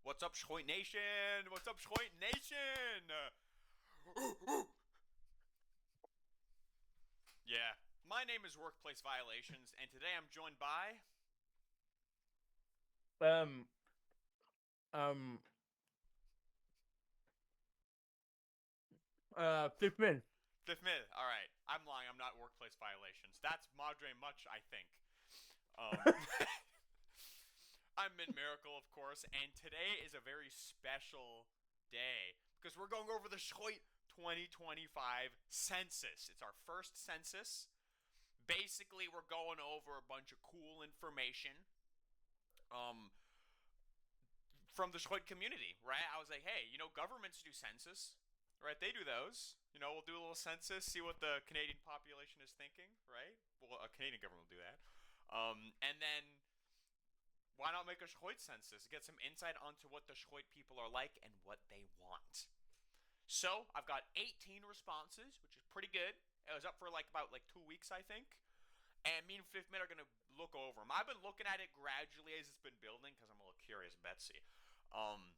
What's up, Schroit Nation? What's up, Schroit Nation? Yeah, my name is Workplace Violations, and today I'm joined by. Um, um, Flifmille. Flifmille. All right, I'm lying. I'm not Workplace Violations. That's Madre Much, I think. I'm Mint Miracle, of course, and today is a very special day because we're going over the Schroit 2025 census. It's our first census. Basically, we're going over a bunch of cool information um, from the Schroit community, right? I was like, hey, governments do census, right? They do those. We'll do a little census, see what the Canadian population is thinking, right? Well, a Canadian government will do that. And then why not make a Schroit census? Get some insight onto what the Schroit people are like and what they want. So I've got 18 responses, which is pretty good. It was up for about 2 weeks, I think. And me and Fifth Mid are gonna look over them. I've been looking at it gradually as it's been building because I'm a little curious, Betsy. Um,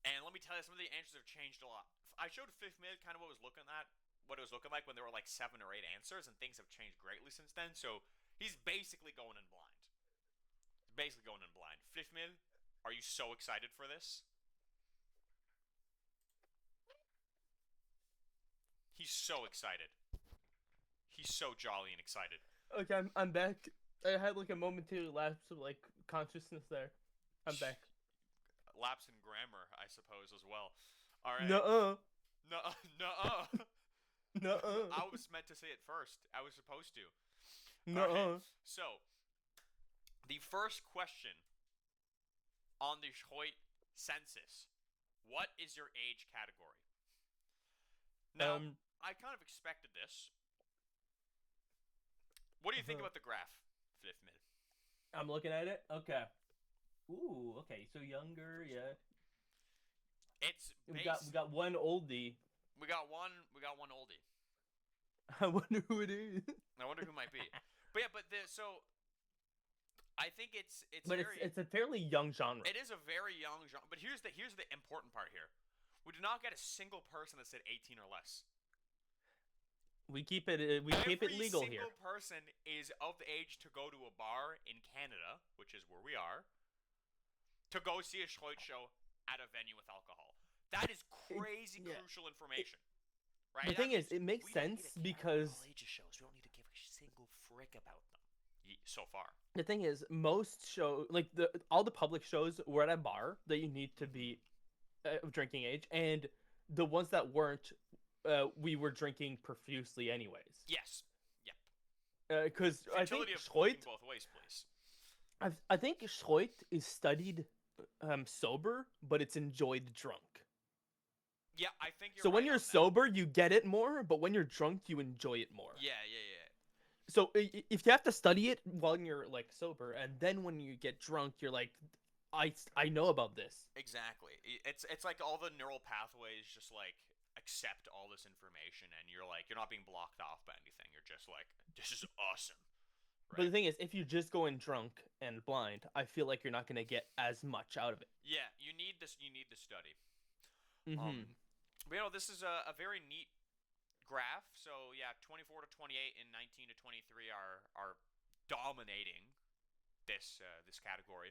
and let me tell you, some of the answers have changed a lot. I showed Fifth Mid kind of what it was looking like when there were like 7 or 8 answers, and things have changed greatly since then. So he's basically going in blind. Basically going in blind. Fifth Mid, are you so excited for this? He's so excited. He's so jolly and excited. Okay, I'm back. I had like a momentary lapse of like consciousness there. I'm back. Lapse in grammar, I suppose, as well. All right. Nuh-uh. No, no. Nuh-uh. I was meant to say it first. I was supposed to. All right. Nuh-uh. So, the first question on the Schroit census: what is your age category? Now, Um, I kind of expected this. What do you think uh-huh. about the graph, Fifth Mid? I'm looking at it. Okay. Ooh, okay. So younger, yeah. It's We got we base. got one oldie. We got one. We got one oldie. I wonder who it is. I wonder who might be. But yeah, so I think it's But it's very. it's a fairly young genre. It is a very young genre. But here's the important part here. We did not get a single person that said 18 or less. We keep it Every legal here. single person is of the age to go to a bar in Canada, which is where we are, to go see a Schroit show at a venue with alcohol. That is crazy Yeah. crucial It, information, right? the That thing is, means it makes we don't need to sense care about all because ages shows. We don't need to give a single frick about them so far. the thing is, most show like the all the public shows were at a bar that you need to Mm-hmm. be of drinking age, and the ones that weren't, we were drinking profusely anyways. Yes. Yep. Because I think Futility of looking Schroit, both ways, please. I think Schroit is studied sober, but it's enjoyed drunk. Yeah, I think you're So when right you're on that. sober, you get it more, but when you're drunk, you enjoy it more. Yeah, yeah, yeah. So if you have to study it while you're like sober, and then when you get drunk, you're like, I know about this. Exactly. It's like all the neural pathways just like accept all this information, and you're not being blocked off by anything. You're just like, this is awesome, But the right? thing is, if you just go in drunk and blind, I feel like you're not gonna get as much out of it. Yeah, you need this. You need to study. Mm-hmm. Um, but this is a very neat graph. So yeah, 24 to 28 and 19 to 23 are dominating this category,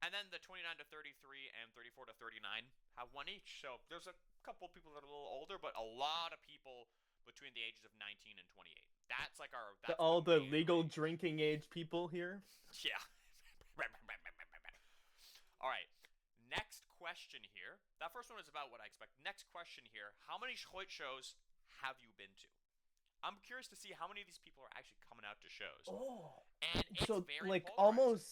and then the 29 to 33 and 34 to 39 have one each. So there's a couple of people that are a little older, but a lot of people between the ages of 19 and 28. That's the All the main legal range. drinking age people here. Yeah. All right. Next question here. That first one is about what I expect. Next question here. How many Schroit shows have you been to? I'm curious to see how many of these people are actually coming out to shows. Oh, And it's so very like polarizing. almost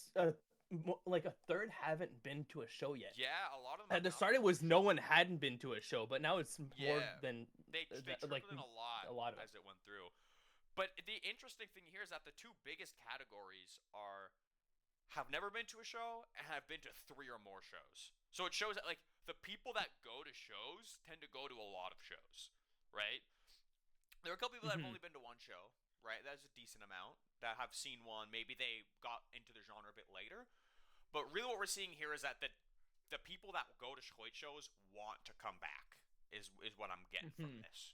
like a third haven't been to a show yet. Yeah, a lot of them At have the not start, been it to a was no show. one hadn't been to a show, but now it's more Yeah. than They like trickled in a lot a lot of it. as it went through. But the interesting thing here is that the two biggest categories are have never been to a show and have been to 3 or more shows. So it shows that like the people that go to shows tend to go to a lot of shows, right? There are a couple people that have Hmm. only been to one show, right? That's a decent amount that have seen one. Maybe they got into the genre a bit later. But really, what we're seeing here is that the people that go to Schroit shows want to come back. Is what I'm getting from this,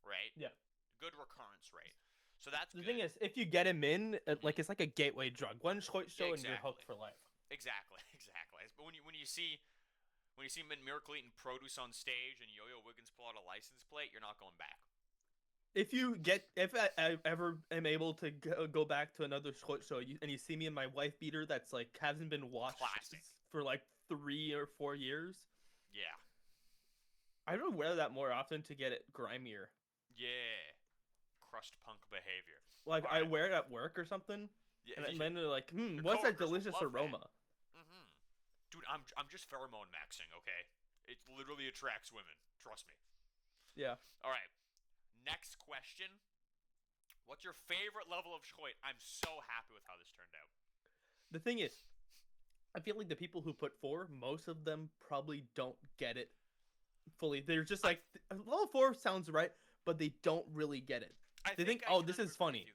right? Yeah. Good recurrence rate. So that's The good. thing is, if you get him in, like it's like a gateway drug. One Schroit show and you're hooked for life. Exactly. But when you see Mint Miracle eating produce on stage and Yo-Yo Wiggins pull out a license plate, you're not going back. If I ever am able to go back to another Schroit show and you see me in my wife beater that's like hasn't been washed Classic. for like 3 or 4 years, Yeah. I don't wear that more often to get it grimier. Yeah. Crust punk behavior. Like I wear it at work or something, Yeah, and then they're like, Your what's that coworkers will delicious love that. aroma? Dude, I'm just pheromone maxing, okay? It literally attracts women. Trust me. Yeah. All right. Next question. What's your favorite level of Schroit? I'm so happy with how this turned out. The thing is, I feel like the people who put 4, most of them probably don't get it fully. They're just like, level 4 sounds right, but they don't really get it. They think, oh, this is funny.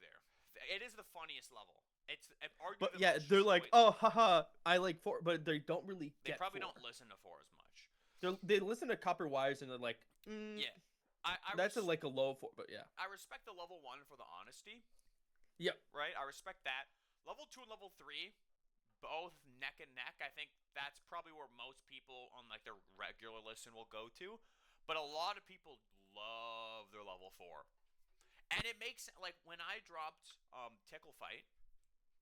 It is the funniest level. It's arguably but yeah, they're like, oh, haha, I like 4, but they don't really get. They probably 4. don't listen to 4 as much. They listen to Copper Wires and they're like, yeah, that's like a low 4, but yeah. I respect the level 1 for the honesty. Yep. Right, I respect that. Level 2 and level 3, both neck and neck. I think that's probably where most people on like their regular listen will go to. But a lot of people love their level 4. And it makes, like, when I dropped Tickle Fight,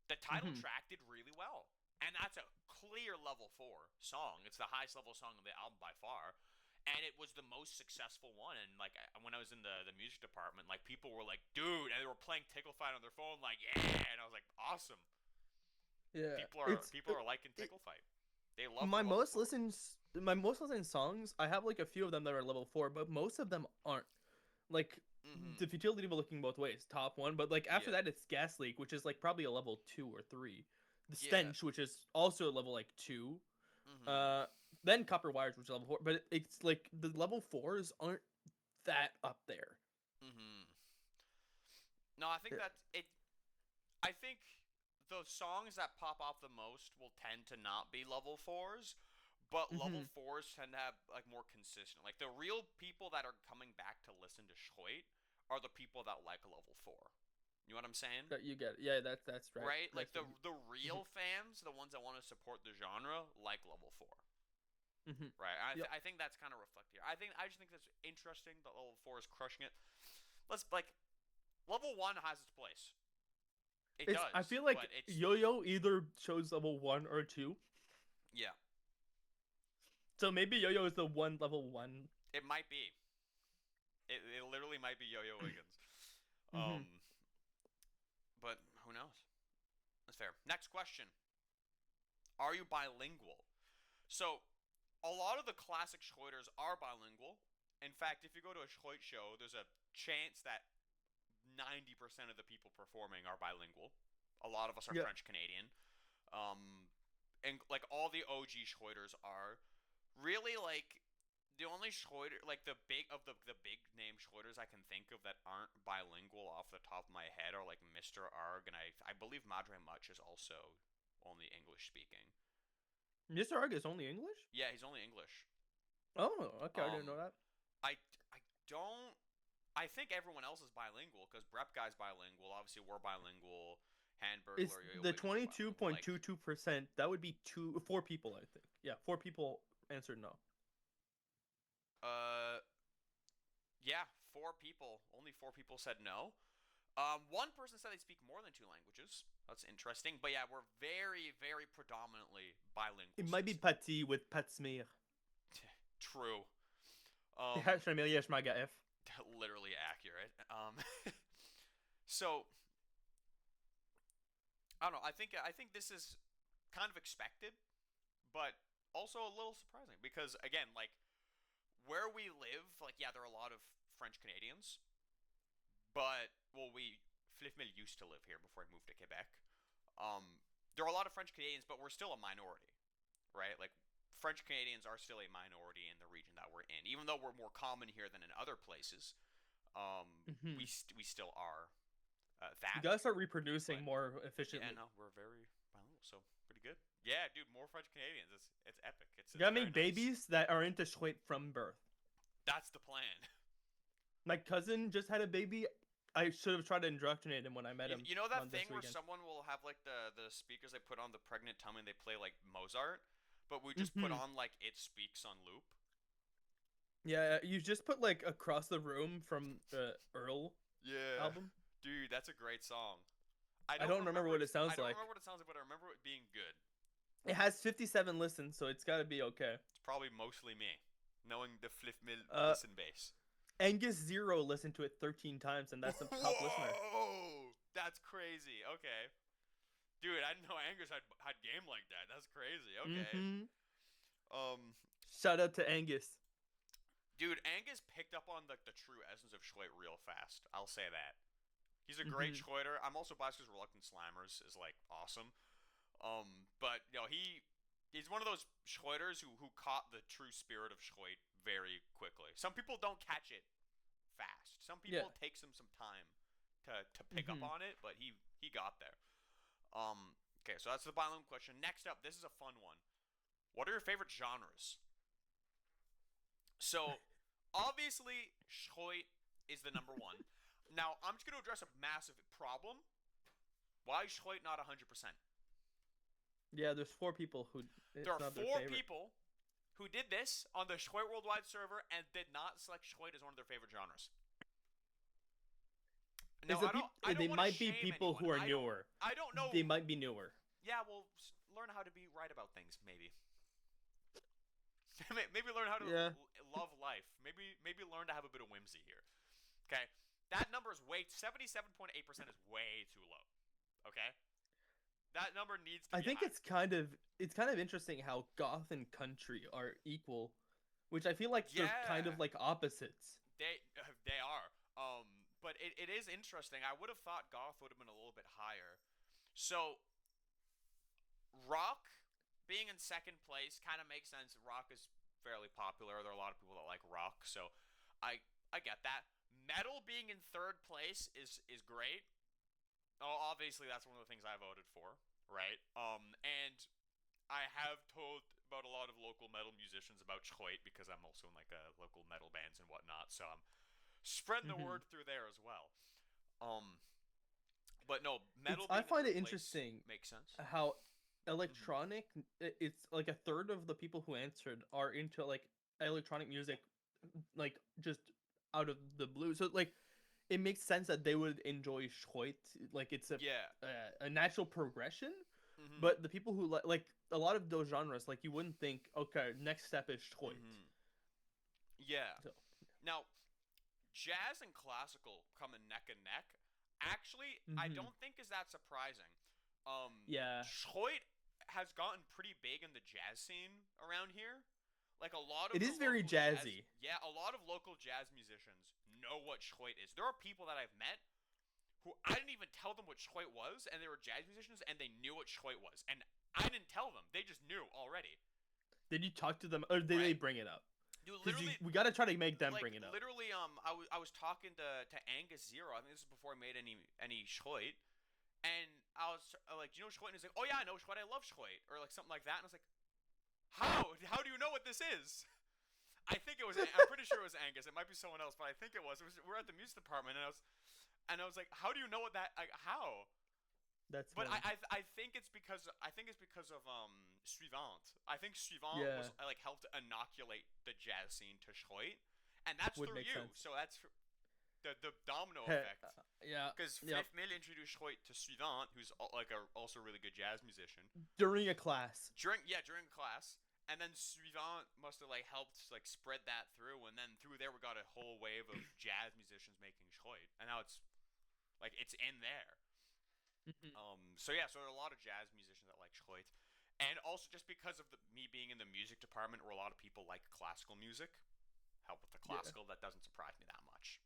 the title track did really well. And that's a clear level 4 song. It's the highest level song of the album by far. And it was the most successful one. And, like, when I was in the music department, like, people were like, dude, and they were playing Tickle Fight on their phone, like, yeah. And I was like, awesome. Yeah. People are liking Tickle Fight. They love my most listened songs. I have like a few of them that are level 4, but most of them aren't. Like the Futility of Looking Both Ways, top 1, but like after that it's Gas Leak, which is like probably a level 2 or 3. The Stench, which is also a level like 2. Then Copper Wires, which is level 4, but it's like the level 4s aren't that up there. No, I think that's it. I think the songs that pop off the most will tend to not be level 4s, but level 4s tend to have like more consistent. Like the real people that are coming back to listen to Schroit are the people that like a level 4. You know what I'm saying? You get it. Yeah, that's right. Right? Like the real fans, the ones that want to support the genre, like level 4. Right? I think that's kind of reflected here. I just think that's interesting that level 4 is crushing it. Let's like level 1 has its place. It does. I feel like Yo-Yo either shows level 1 or 2. Yeah. So maybe Yo-Yo is the level 1. It might be. It literally might be Yo-Yo Wiggins. But who knows? That's fair. Next question. Are you bilingual? So, a lot of the classic Schroiters are bilingual. In fact, if you go to a Schroit show, there's a chance that 90% of the people performing are bilingual. A lot of us are French Canadian. And like all the OG Schroiters are. Really, like the only Schroiter, like the big name Schroiters I can think of that aren't bilingual off the top of my head are like Mr. Arg, and I believe Madre Much is also only English speaking. Mr. Arg is only English? Yeah, he's only English. Oh, okay, I didn't know that. I think everyone else is bilingual because Brep Guy's bilingual. Obviously, we're bilingual. Handburglar. It's the 22.22%. That would be 4 people, I think. Yeah, 4 people answered no. Yeah, 4 people. Only 4 people said no. One person said they speak more than 2 languages. That's interesting. But yeah, we're very, very predominantly bilingual. It might be Pati with Patsmeer. True. Literally accurate. So I don't know. I think this is kind of expected, but also a little surprising because again, like where we live, like yeah, there are a lot of French Canadians, but Flifmille used to live here before I moved to Quebec. There are a lot of French Canadians, but we're still a minority, right? Like French Canadians are still a minority in the region that we're in, even though we're more common here than in other places. We still are. You gotta start reproducing more efficiently. Yeah, no, we're very bilingual, so pretty good. Yeah, dude, more French Canadians. It's epic. It's Gotta very make nice. babies that are into Schroit from birth. That's the plan. My cousin just had a baby. I should have tried to indoctrinate him when I met him You know that on this thing where weekend. someone will have like the speakers they put on the pregnant tummy and they play like Mozart, but we just put Hmm. on like It Speaks on loop. Yeah, you just put like Across the Room from Earl Yeah, album. dude, that's a great song. I don't remember what it I sounds don't like. remember what it sounds like, but I remember it being good. It has 57 listens, so it's gotta be okay. It's probably mostly me, knowing the Flifmille Uh, listen base. Angus Zero listened to it 13 times, and that's the top listener. Whoa, that's crazy. Okay, dude, I didn't know Angus had game like that. That's crazy. Okay. Mm-hmm. Um, Shout out to Angus. dude, Angus picked up on the true essence of Schroit real fast. I'll say that. He's a great Mm-hmm. Schroiter. I'm also biased because Reluctant Slammers is like awesome. But you know he's one of those Schroiters who caught the true spirit of Schroit very quickly. Some people don't catch it fast. Some Yeah. people it takes them some time to pick up Mm-hmm. on it, but he got there. Okay, so that's the bilingual question. Next up, this is a fun one. What are your favorite genres? So, obviously, Schroit is the number one. Now, I'm just going to address a massive problem. Why is Schroit not 100%? Yeah, there's 4 people who it's There are not their 4 favorite. people who did this on the Schroit Worldwide server and did not select Schroit as one of their favorite genres. No, Is it I don't they want to might be shame people anyone. who are newer. I don't know. They might be newer. Yeah, well, learn how to be right about things, maybe. Maybe learn how to Yeah. love life. Maybe learn to have a bit of whimsy here. Okay, that number is 77.8% is way too low. Okay, that number needs to I be think higher. it's kind of interesting how goth and country are equal, which I feel like they're kind Yeah, of like opposites. they are. But it is interesting. I would have thought goth would have been a little bit higher. So rock being in second place kind of makes sense. Rock is fairly popular. There are a lot of people that like rock, so I get that. Metal being in third place is great. Oh, obviously that's one of the things I voted for, right? And I have told about a lot of local metal musicians about Schroit because I'm also in like a local metal bands and whatnot, so I'm spreading the Hmm. word through there as well. Um, but no, It's metal I being in find third it place interesting makes sense. how Mm-hmm. electronic it's like a third of the people who answered are into like electronic music, like just out of the blue. So like it makes sense that they would enjoy Schroit. Like it's Yeah. a natural progression. Mm-hmm. But the people who like a lot of those genres, like you wouldn't think, okay, next step is Schroit. Mm-hmm. Yeah. So Now, jazz and classical coming neck and neck. Actually, I hmm don't think is that surprising. yeah, Schroit has gotten pretty big in the jazz scene around here. Like a lot of it the is very local jazz, jazzy. yeah, a lot of local jazz musicians know what Schroit is. There are people that I've met who I didn't even tell them what Schroit was, and they were jazz musicians, and they knew what Schroit was, and I didn't tell them; they just knew already, Did you talk to them, or did they right? bring it up? Dude, Because literally, we gotta try to make them like bring it up. literally, I was talking to Angus Zero. I think this is before I made any Schroit, and I was like, "Do you know Schroit?" And he's like, "Oh yeah, I know Schroit. I love Schroit," or like something like that. And I was like, "How? How do you know what this is?" I think it was. I'm pretty sure it was Angus. It might be someone else, but I think it was. We're at the music department, and I was like, "How do you know what that? Like, how?" That's But funny. I think it's because of Suivant. I think Suivant Yeah, was like helped inoculate the jazz scene to Schroit, and that's would through make you. sense. So that's the domino Heh, effect. yeah, Because yep. Flifmille introduced Schroit to Suivant, who's like a also a really good jazz musician During a class. during class, and then Suivant must have like helped like spread that through, and then through there we got a whole wave of jazz musicians making Schroit, and now it's like it's in there. Mhm. So yeah, so there are a lot of jazz musicians that like Schroit, and also just because of me being in the music department, where a lot of people like classical music, help with the Yeah. classical. That doesn't surprise me that much.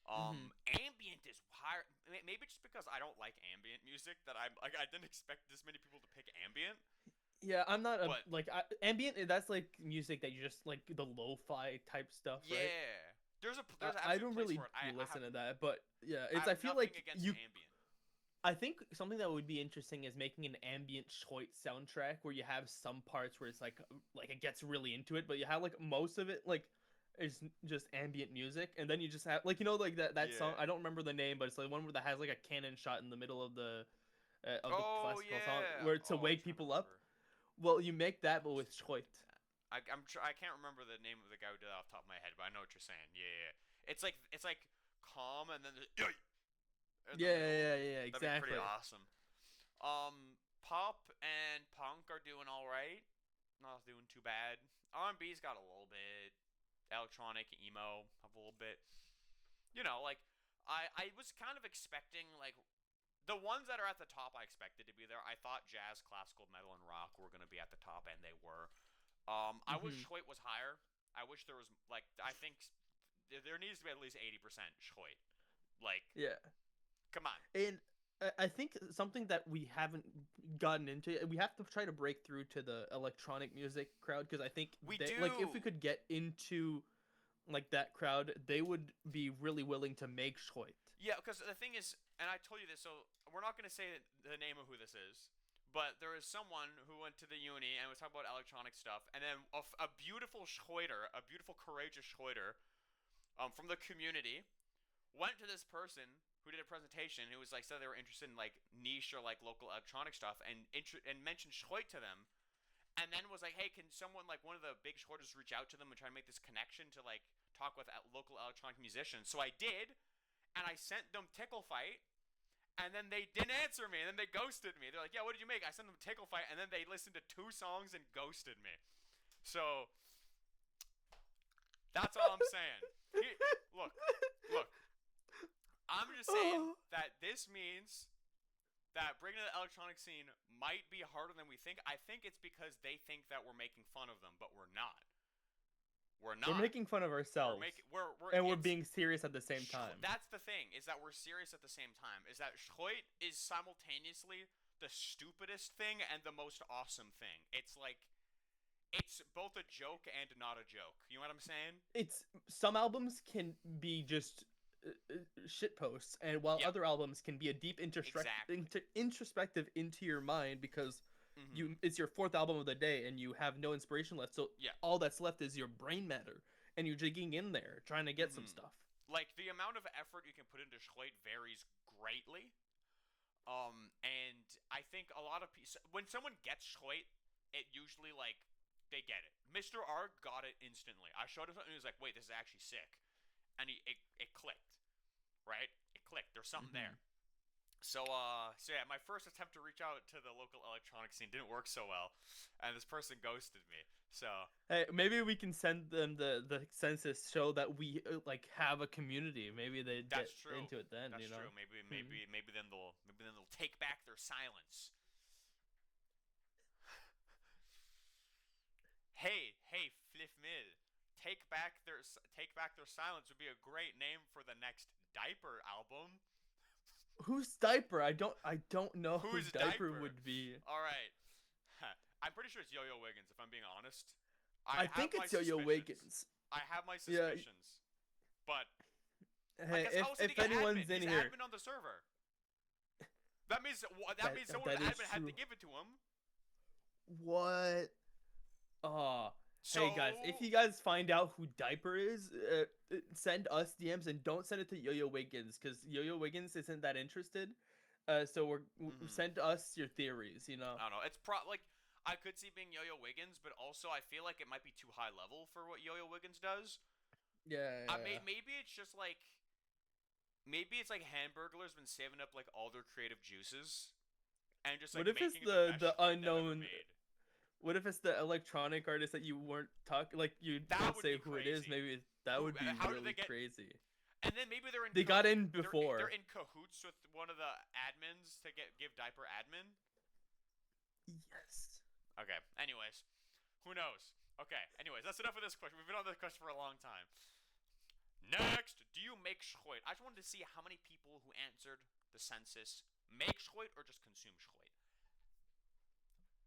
hmm Ambient is higher. Maybe just because I don't like ambient music that I'm like I didn't expect this many people to pick ambient. Yeah, I'm not a But like ambient. That's like music that you just like the lo-fi type stuff, right? yeah, there's I, an I absolute don't place really for it. listen to that, but yeah, it's. I have feel nothing like against you. ambient. I think something that would be interesting is making an ambient Schroit soundtrack where you have some parts where it's like it gets really into it, but you have like most of it like is just ambient music, and then you just have like like that song. Yeah. I don't remember the name, but it's like one where that has like a cannon shot in the middle of the Oh classical song yeah. where to Oh, I'm wake trying to people up. remember. Well, you make that but Who's with the guy who Schroit. did that? I can't remember the name of the guy who did that off the top of my head, but I know what you're saying. Yeah, yeah. It's like calm and then the in the Yeah, middle. yeah, yeah, That'd be pretty exactly. awesome. Pop and punk are doing all right. Not doing too bad. R&B's got a little bit. Electronic emo have a little bit. Like I was kind of expecting like the ones that are at the top. I expected to be there. I thought jazz, classical, metal, and rock were gonna be at the top, and they were. I wish Hmm. Schroit was higher. I wish there was like I think there needs to be at least 80% Schroit. Like, Yeah. come on. And I think something that we haven't gotten into, we have to try to break through to the electronic music crowd because I think We they like if we do. could get into like that crowd, they would be really willing to make Schroit. Yeah, because the thing is, and I told you this, so we're not going to say the name of who this is, but there is someone who went to the uni and was talking about electronic stuff, and then a beautiful Schroeder, a beautiful, courageous Schroeder from the community, went to this person who did a presentation who was like said they were interested in like niche or like local electronic stuff and mentioned Schroit to them, and then was like, hey, can someone like one of the big Schroeders reach out to them and try to make this connection to like talk with local electronic musicians? So I did, and I sent them Tickle Fight, and then they didn't answer me, and then they ghosted me. They're like, yeah, what did you make? I sent them Tickle Fight, and then they listened to 2 songs and ghosted me. So that's all I'm saying. Look, look. I'm just saying Oh. that this means that breaking into the electronic scene might be harder than we think. I think it's because they think that we're making fun of them, but we're not. We're We're not. making fun of We're ourselves, making we're and we're it's being serious at the same time. that's the thing is that we're serious at the same time. Is that Schroit is simultaneously the stupidest thing and the most awesome thing. It's like it's both a joke and not a joke. You know what I'm saying? It's some albums can be just shit posts, and while Yep. other albums can be a deep Exactly. introspective into your mind because Mhm. it's your fourth album of the day and you have no inspiration left. So Yeah. all that's left is your brain matter, and you're digging in there trying to get some Mhm. stuff. Like the amount of effort you can put into Schroit varies greatly. And I think a lot of people, when someone gets Schroit, it usually like they get it. Mr. R got it instantly. I showed him something and he was like, "Wait, this is actually sick," and it clicked, right? It clicked. There's something Hmm. there. So yeah, my first attempt to reach out to the local electronic scene didn't work so well, and this person ghosted me. So Hey, maybe we can send them the census show that we like have a community. Maybe they'd that's get true. into it then. That's You know. true. Maybe Hmm. maybe maybe then they'll take back their silence. Hey, Flifmille, take back their silence would be a great name for the next Diaper album. Who's Diaper? I don't know who Who's Diaper Diaper? would be. All right, I'm pretty sure it's Yo-Yo Wiggins. If I'm being honest, I I have think my it's Yo-Yo suspicions. Wiggins. I have my Yeah. suspicions, but I Hey, guess oh, so they if get admin. anyone's in He's here, admin on the server. That that means someone that with is admin had to true. give it to him. What? Oh, hey guys, if So you guys find out who Diaper is, send us DMs and don't send it to Yo-Yo Wiggins because Yo-Yo Wiggins isn't that interested. So send us your theories. You know. I don't know. It's like I could see being Yo-Yo Wiggins, but also I feel like it might be too high level for what Yo-Yo Wiggins does. Yeah, yeah. Maybe it's just like maybe it's like Hamburglar's been saving up like all their creative juices and just like What if it's making the best the Schroit they've ever unknown? made. What if it's the electronic artist that you weren't talking like you That don't would say be who it is? crazy. Maybe that Who? would be How did they really get? crazy. And then maybe they're in They got in before. they're in cahoots with one of the admins to give Diaper admin. Yes. Okay. Anyways, who knows? Okay. Anyways, that's enough of this question. We've been on this question for a long time. Next, do you make Schroit? I just wanted to see how many people who answered the census make Schroit or just consume Schroit.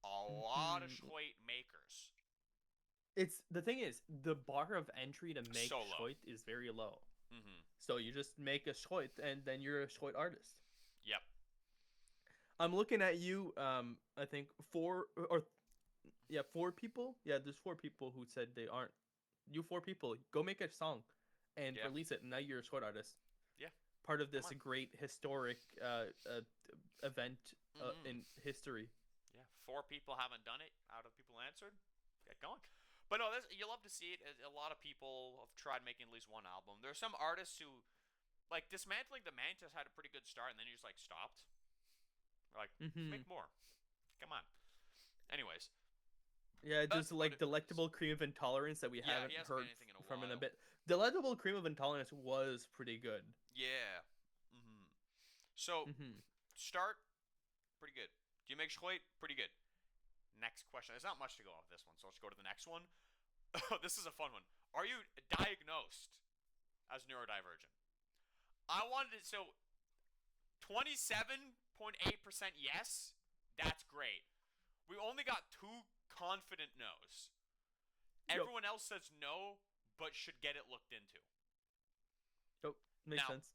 A lot of Hmm. Schroit makers. It's the thing is the bar of entry to make So low. Schroit is very low. Mm-hmm. So you just make a Schroit and then you're a Schroit artist. Yep. I'm looking at you. I think four or yeah, four people. Yeah, there's four people who said they aren't. You four people, go make a song, and Yeah, release it. And now you're a Schroit artist. yeah. Part of Come this on. great historic event Mm-hmm. in history. Yeah, 4 people haven't done it out of people answered. Get going. But no, you love to see it. A lot of people have tried making at least one album. There are some artists who, like, Dismantling the Mantis had a pretty good start, and then he just, like, stopped. Like, Mm-hmm. make more. Come on. Anyways, Yeah, that's just what like it is. Delectable Cream of Intolerance that we Yeah, haven't he hasn't made heard anything in a from in a while. bit. Delectable Cream of Intolerance was pretty good. Yeah. Mm-hmm. So, Mm-hmm. start, pretty good. Do you make Schroit? Pretty good. Next question. There's not much to go off this one, so let's go to the next one. This is a fun one. Are you diagnosed as neurodivergent? I wanted it, so 27.8% yes. That's great. We only got 2 confident no's. Yep. Everyone else says no, but should get it looked into. Yep. Makes Now, sense.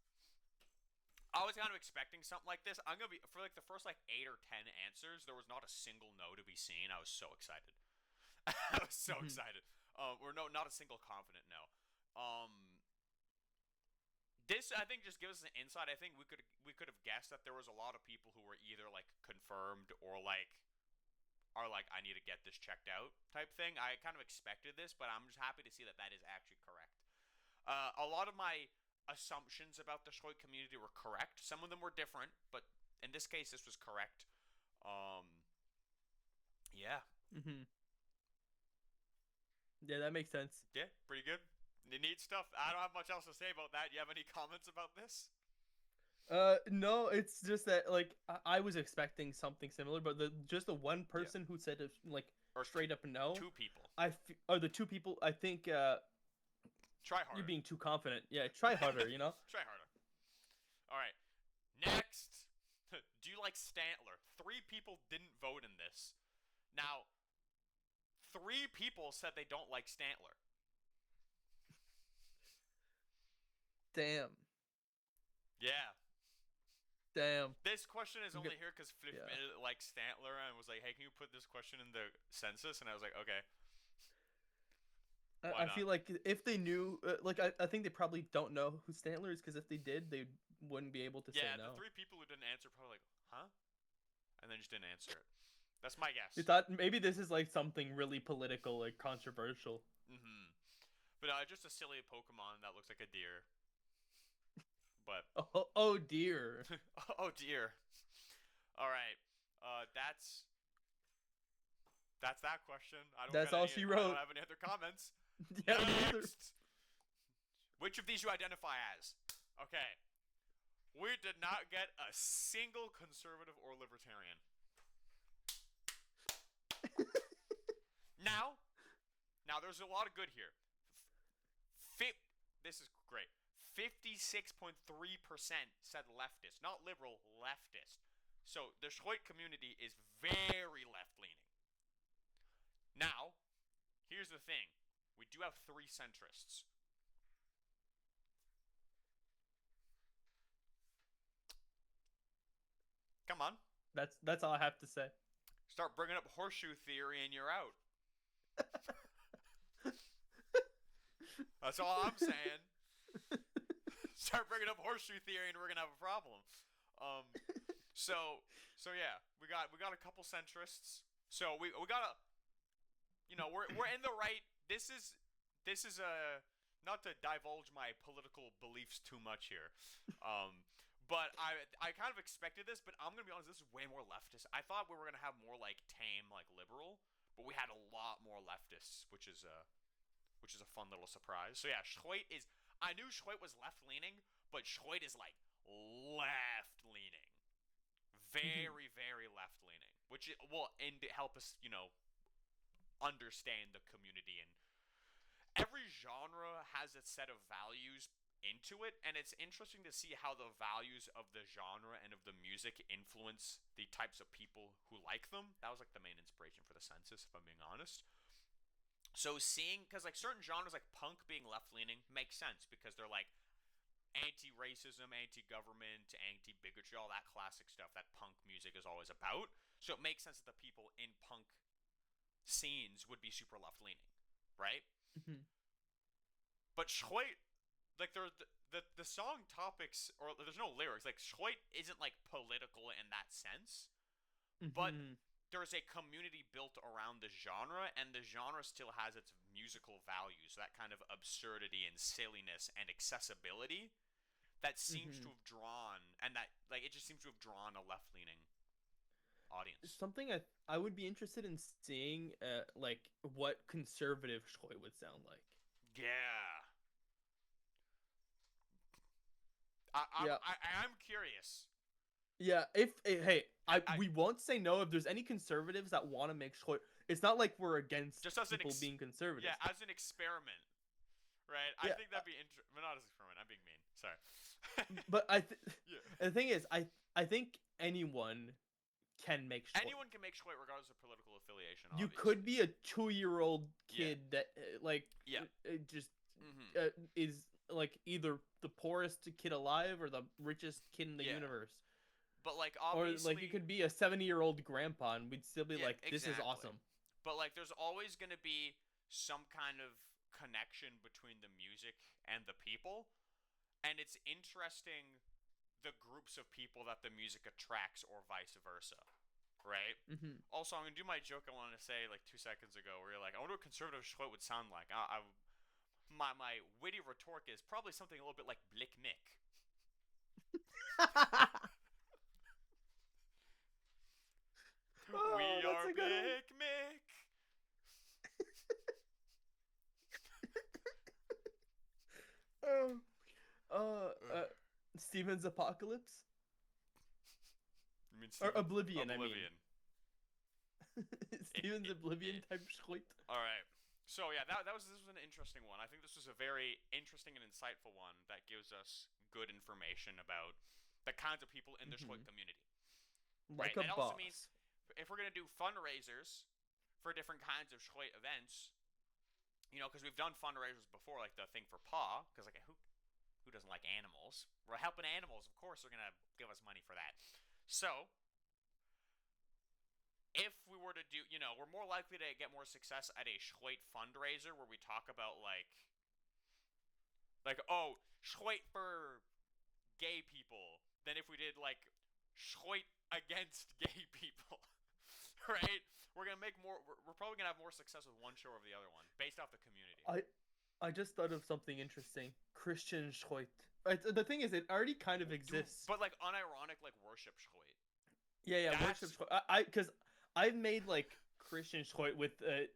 I was kind of expecting something like this. I'm gonna be for like the first like 8 or 10 answers. There was not a single no to be seen. I was so excited. I was so Mm-hmm. excited. Or no, not a single confident no. Um, this I think just gives us an insight. I think we could have guessed that there was a lot of people who were either like confirmed or like are like I need to get this checked out type thing. I kind of expected this, but I'm just happy to see that that is actually correct. A lot of my assumptions about the Schroit community were correct. Some of them were different, but in this case, this was correct. Um, yeah, Mm-hmm. Yeah, that makes sense. yeah, pretty good. You need stuff. I don't have much else to say about that. You have any comments about this? No, it's just that like I was expecting something similar, but the one Yeah, person who said it, like or straight up no, 2 people. or the two people. I think Try you're harder. being too confident. Yeah, try harder. You know. Try harder. All right. Next, do you like Stantler? 3 people didn't vote in this. Now, 3 people said they don't like Stantler. Damn. Yeah. Damn. This question is I'm only good. here because Yeah. Flifmille likes Stantler and was like, "Hey, can you put this question in the census?" And I was like, "Okay, why I not?" feel like if they knew, like I think they probably don't know who Stantler is because if they did, they wouldn't be able to say Yeah, the no. 3 people who didn't answer probably like, "Huh?" And then just didn't answer it. That's my They guess. thought maybe this is like something really political, like controversial. Mm-hmm. But just a silly Pokemon that looks like a deer. But Oh dear. oh dear. All right. That's that question. I don't That's got all any. she I don't wrote. have any other comments. Yeah, me neither. Next. Which of these you identify as? Okay. We did not get a single conservative or libertarian. Now, now there's a lot of good here. This is great. 56.3% said leftist, not liberal, leftist. So the Schroit community is very left leaning. Now, here's the thing. We do have 3 centrists. Come on. That's all I have to say. Start bringing up horseshoe theory and you're out. That's all I'm saying. Start bringing up horseshoe theory and we're gonna have a problem. Um, so yeah, we got a couple centrists. So we got a, we're in the right. This is a, not to divulge my political beliefs too much here. But I kind of expected this, but I'm gonna be honest. This is way more leftist. I thought we were gonna have more like tame, like liberal, but we had a lot more leftists, which is a fun little surprise. So yeah, Schroit is. I knew Schroit was left leaning, but Schroit is like left leaning, very very left leaning, which will and help us understand the community, and every genre has its set of values into it, and it's interesting to see how the values of the genre and of the music influence the types of people who like them. That was like the main inspiration for the census, if I'm being honest. So seeing, because like certain genres like punk being left leaning makes sense because they're like anti-racism, anti-government, anti-bigotry, all that classic stuff that punk music is always about. So it makes sense that the people in punk scenes would be super left-leaning, right? Mm-hmm. But Schroit, like the song topics, or there's no lyrics. Like Schroit isn't like political in that sense, but Mm-hmm. there's a community built around the genre, and the genre still has its musical values, that kind of absurdity and silliness and accessibility that seems to Mm-hmm. have drawn, and that like it just seems to have drawn a left-leaning audience. Something I would be interested in seeing, like what conservative Schroit would sound like. Yeah, I'm Yeah, I'm curious. yeah. If hey, I we won't say no if there's any conservatives that want to make Schroit. It's not like we're against just as an people being conservatives. yeah, as an experiment, right? I Yeah, think that'd be interesting, but not as an experiment. I'm being mean. Sorry. but Yeah. the thing is, I think anyone can make Schroit. Anyone can make Schroit regardless of political affiliation. You Obviously. could be a 2-year-old Yeah. kid that like Yeah. just Mm-hmm. is like either the poorest kid alive or the richest kid in the Yeah. universe. But like Or obviously, like it could be a 70-year-old grandpa and we'd still be yeah, like, this is exactly. awesome. But like, there's always gonna be some kind of connection between the music and the people, and it's interesting the groups of people that the music attracts, or vice versa, right? Mm-hmm. Also, I'm gonna do my joke I wanted to say like 2 seconds ago, where you're like, I wonder what conservative Schroit would sound like. My witty retort is probably something a little bit like Blick Mick. Oh, We that's are a good one. Blick Mick. Steven's Apocalypse You mean or Steven? Oblivion, Oblivion. I mean. Steven's Oblivion type Schroit. All right. So yeah, this was an interesting one. I think this was a very interesting and insightful one that gives us good information about the kinds of people in the Schroit community. Like Right. a That boss. also means if we're gonna do fundraisers for different kinds of Schroit events, because we've done fundraisers before, like the thing for Paw, because like who doesn't like animals? We're helping animals, of course they're gonna give us money for that. So if we were to do, we're more likely to get more success at a Schroit fundraiser where we talk about oh, Schroit for gay people than if we did like Schroit against gay people. Right? We're gonna make more. We're probably gonna have more success with one show over the other one based off the community. I just thought of something interesting. Christian Schroit. The thing is, it already kind of exists. But like unironic, like worship Schroit. Yeah, That's- worship Schroit. Because I've made like Christian Schroit with the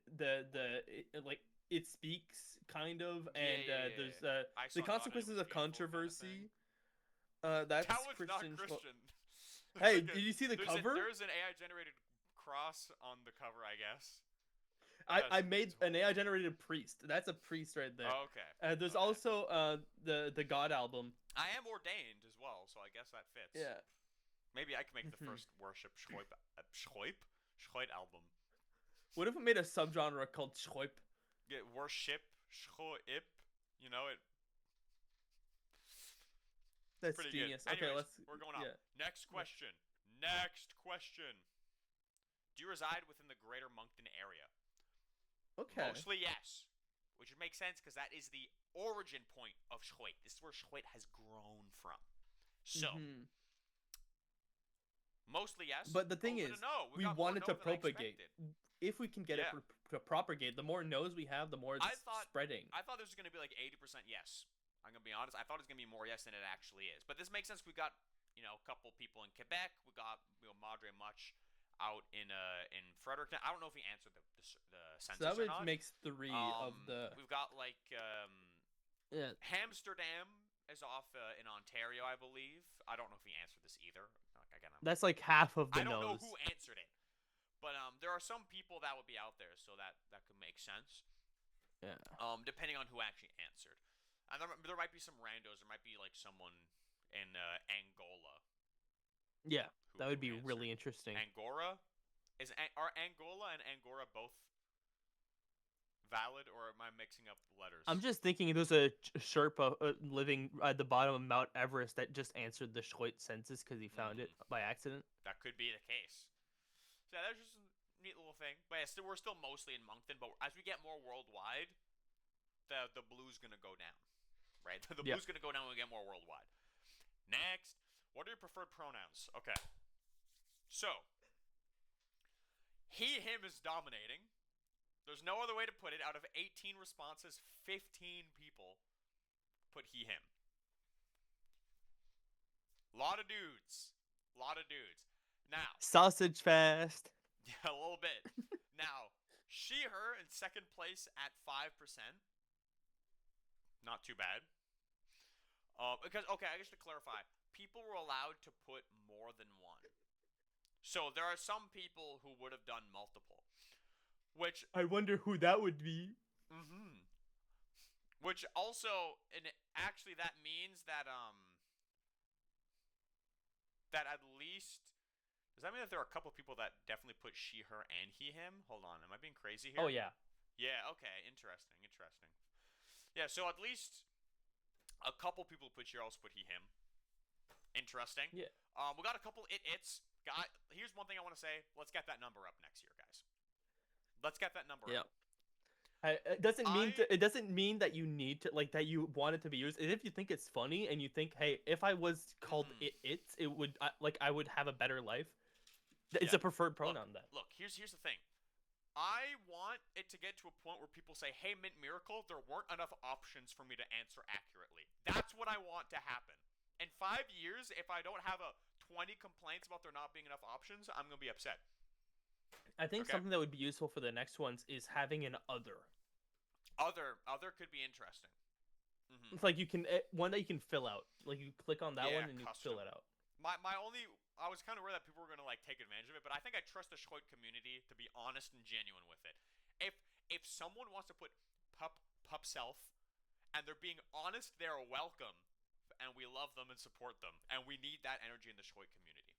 like it speaks kind of, and there's the consequences of controversy. That's that was Christian. not Christian. Hey, did you see the cover? There's an AI generated cross on the cover, I guess. I made an AI generated priest. That's a priest right there. Oh, okay. There's Okay. also the God album. I am ordained as well, so I guess that fits. Yeah. Maybe I can make the first worship Schroit album. What if it made a subgenre called Schroip? Get worship Schroip. It. That's Pretty genius. good. Okay, Anyways, let's. we're going on. Yeah. Next question. Next question. Do you reside within the greater Moncton area? Okay. Mostly yes. Which would make sense because that is the origin point of Schroit. This is where Schroit has grown from. So, mostly yes. But the thing is, no. we want it to propagate. If we can get it to propagate, the more no's we have, the more it's spreading. I thought this was going to be like 80% yes. I'm going to be honest. I thought it was going to be more yes than it actually is. But this makes sense. We got, a couple people in Quebec. We got Madre Much out in Fredericton. I don't know if he answered the census so that or not. makes 3 of the. We've got like Yeah. Amsterdam is off in Ontario, I believe. I don't know if he answered this either. Again, That's like half of the I don't know no's. who answered it, but there are some people that would be out there, so that could make sense. Yeah. Depending on who actually answered, and there might be some randos. There might be like someone in Angola. Yeah, that would be answered. really interesting. Angora are Angola and Angora both valid, or am I mixing up letters? I'm just thinking there's a Sherpa living at the bottom of Mount Everest that just answered the Schroit Census because he found it by accident. That could be the case. So yeah, that's just a neat little thing. But yeah, we're still mostly in Moncton, but as we get more worldwide, the blue's gonna go down, right? The Yep. blue's gonna go down when we get more worldwide. Next, what are your preferred pronouns? Okay, so he, him is dominating. There's no other way to put it. Out of 18 responses, 15 people put he, him. Lot of dudes. Lot of dudes. Now, Sausage fest. yeah, a little bit. Now, she, her in second place at 5%. Not too bad. Because, okay, I guess to clarify, people were allowed to put more than one. So there are some people who would have done multiple. Which I wonder who that would be. Which also, and actually that means that that at least, does that mean that there are a couple of people that definitely put she, her, and he, him? Hold on, am I being crazy here? Oh yeah. Yeah. Okay. Interesting. Yeah. So at least a couple people put she, also put he, him. Interesting. Yeah. We got a couple it's. Here's one thing I want to say. Let's get that number up next year, guys. Let's get that number up. It doesn't mean that you need to that you want it to be used. And if you think it's funny and you think, hey, if I was called it would I would have a better life. It's a preferred pronoun. Look, here's the thing. I want it to get to a point where people say, "Hey, Mint Miracle, there weren't enough options for me to answer accurately." That's what I want to happen. In 5 years, if I don't have 20 complaints about there not being enough options, I'm gonna be upset. I think something that would be useful for the next ones is having an other. Other could be interesting. It's like you can one that you can fill out. Like you click on that one and you fill it out. I was kind of worried that people were gonna take advantage of it, but I think I trust the Schroit community to be honest and genuine with it. If someone wants to put pup self, and they're being honest, they're welcome, and we love them and support them, and we need that energy in the Schroit community.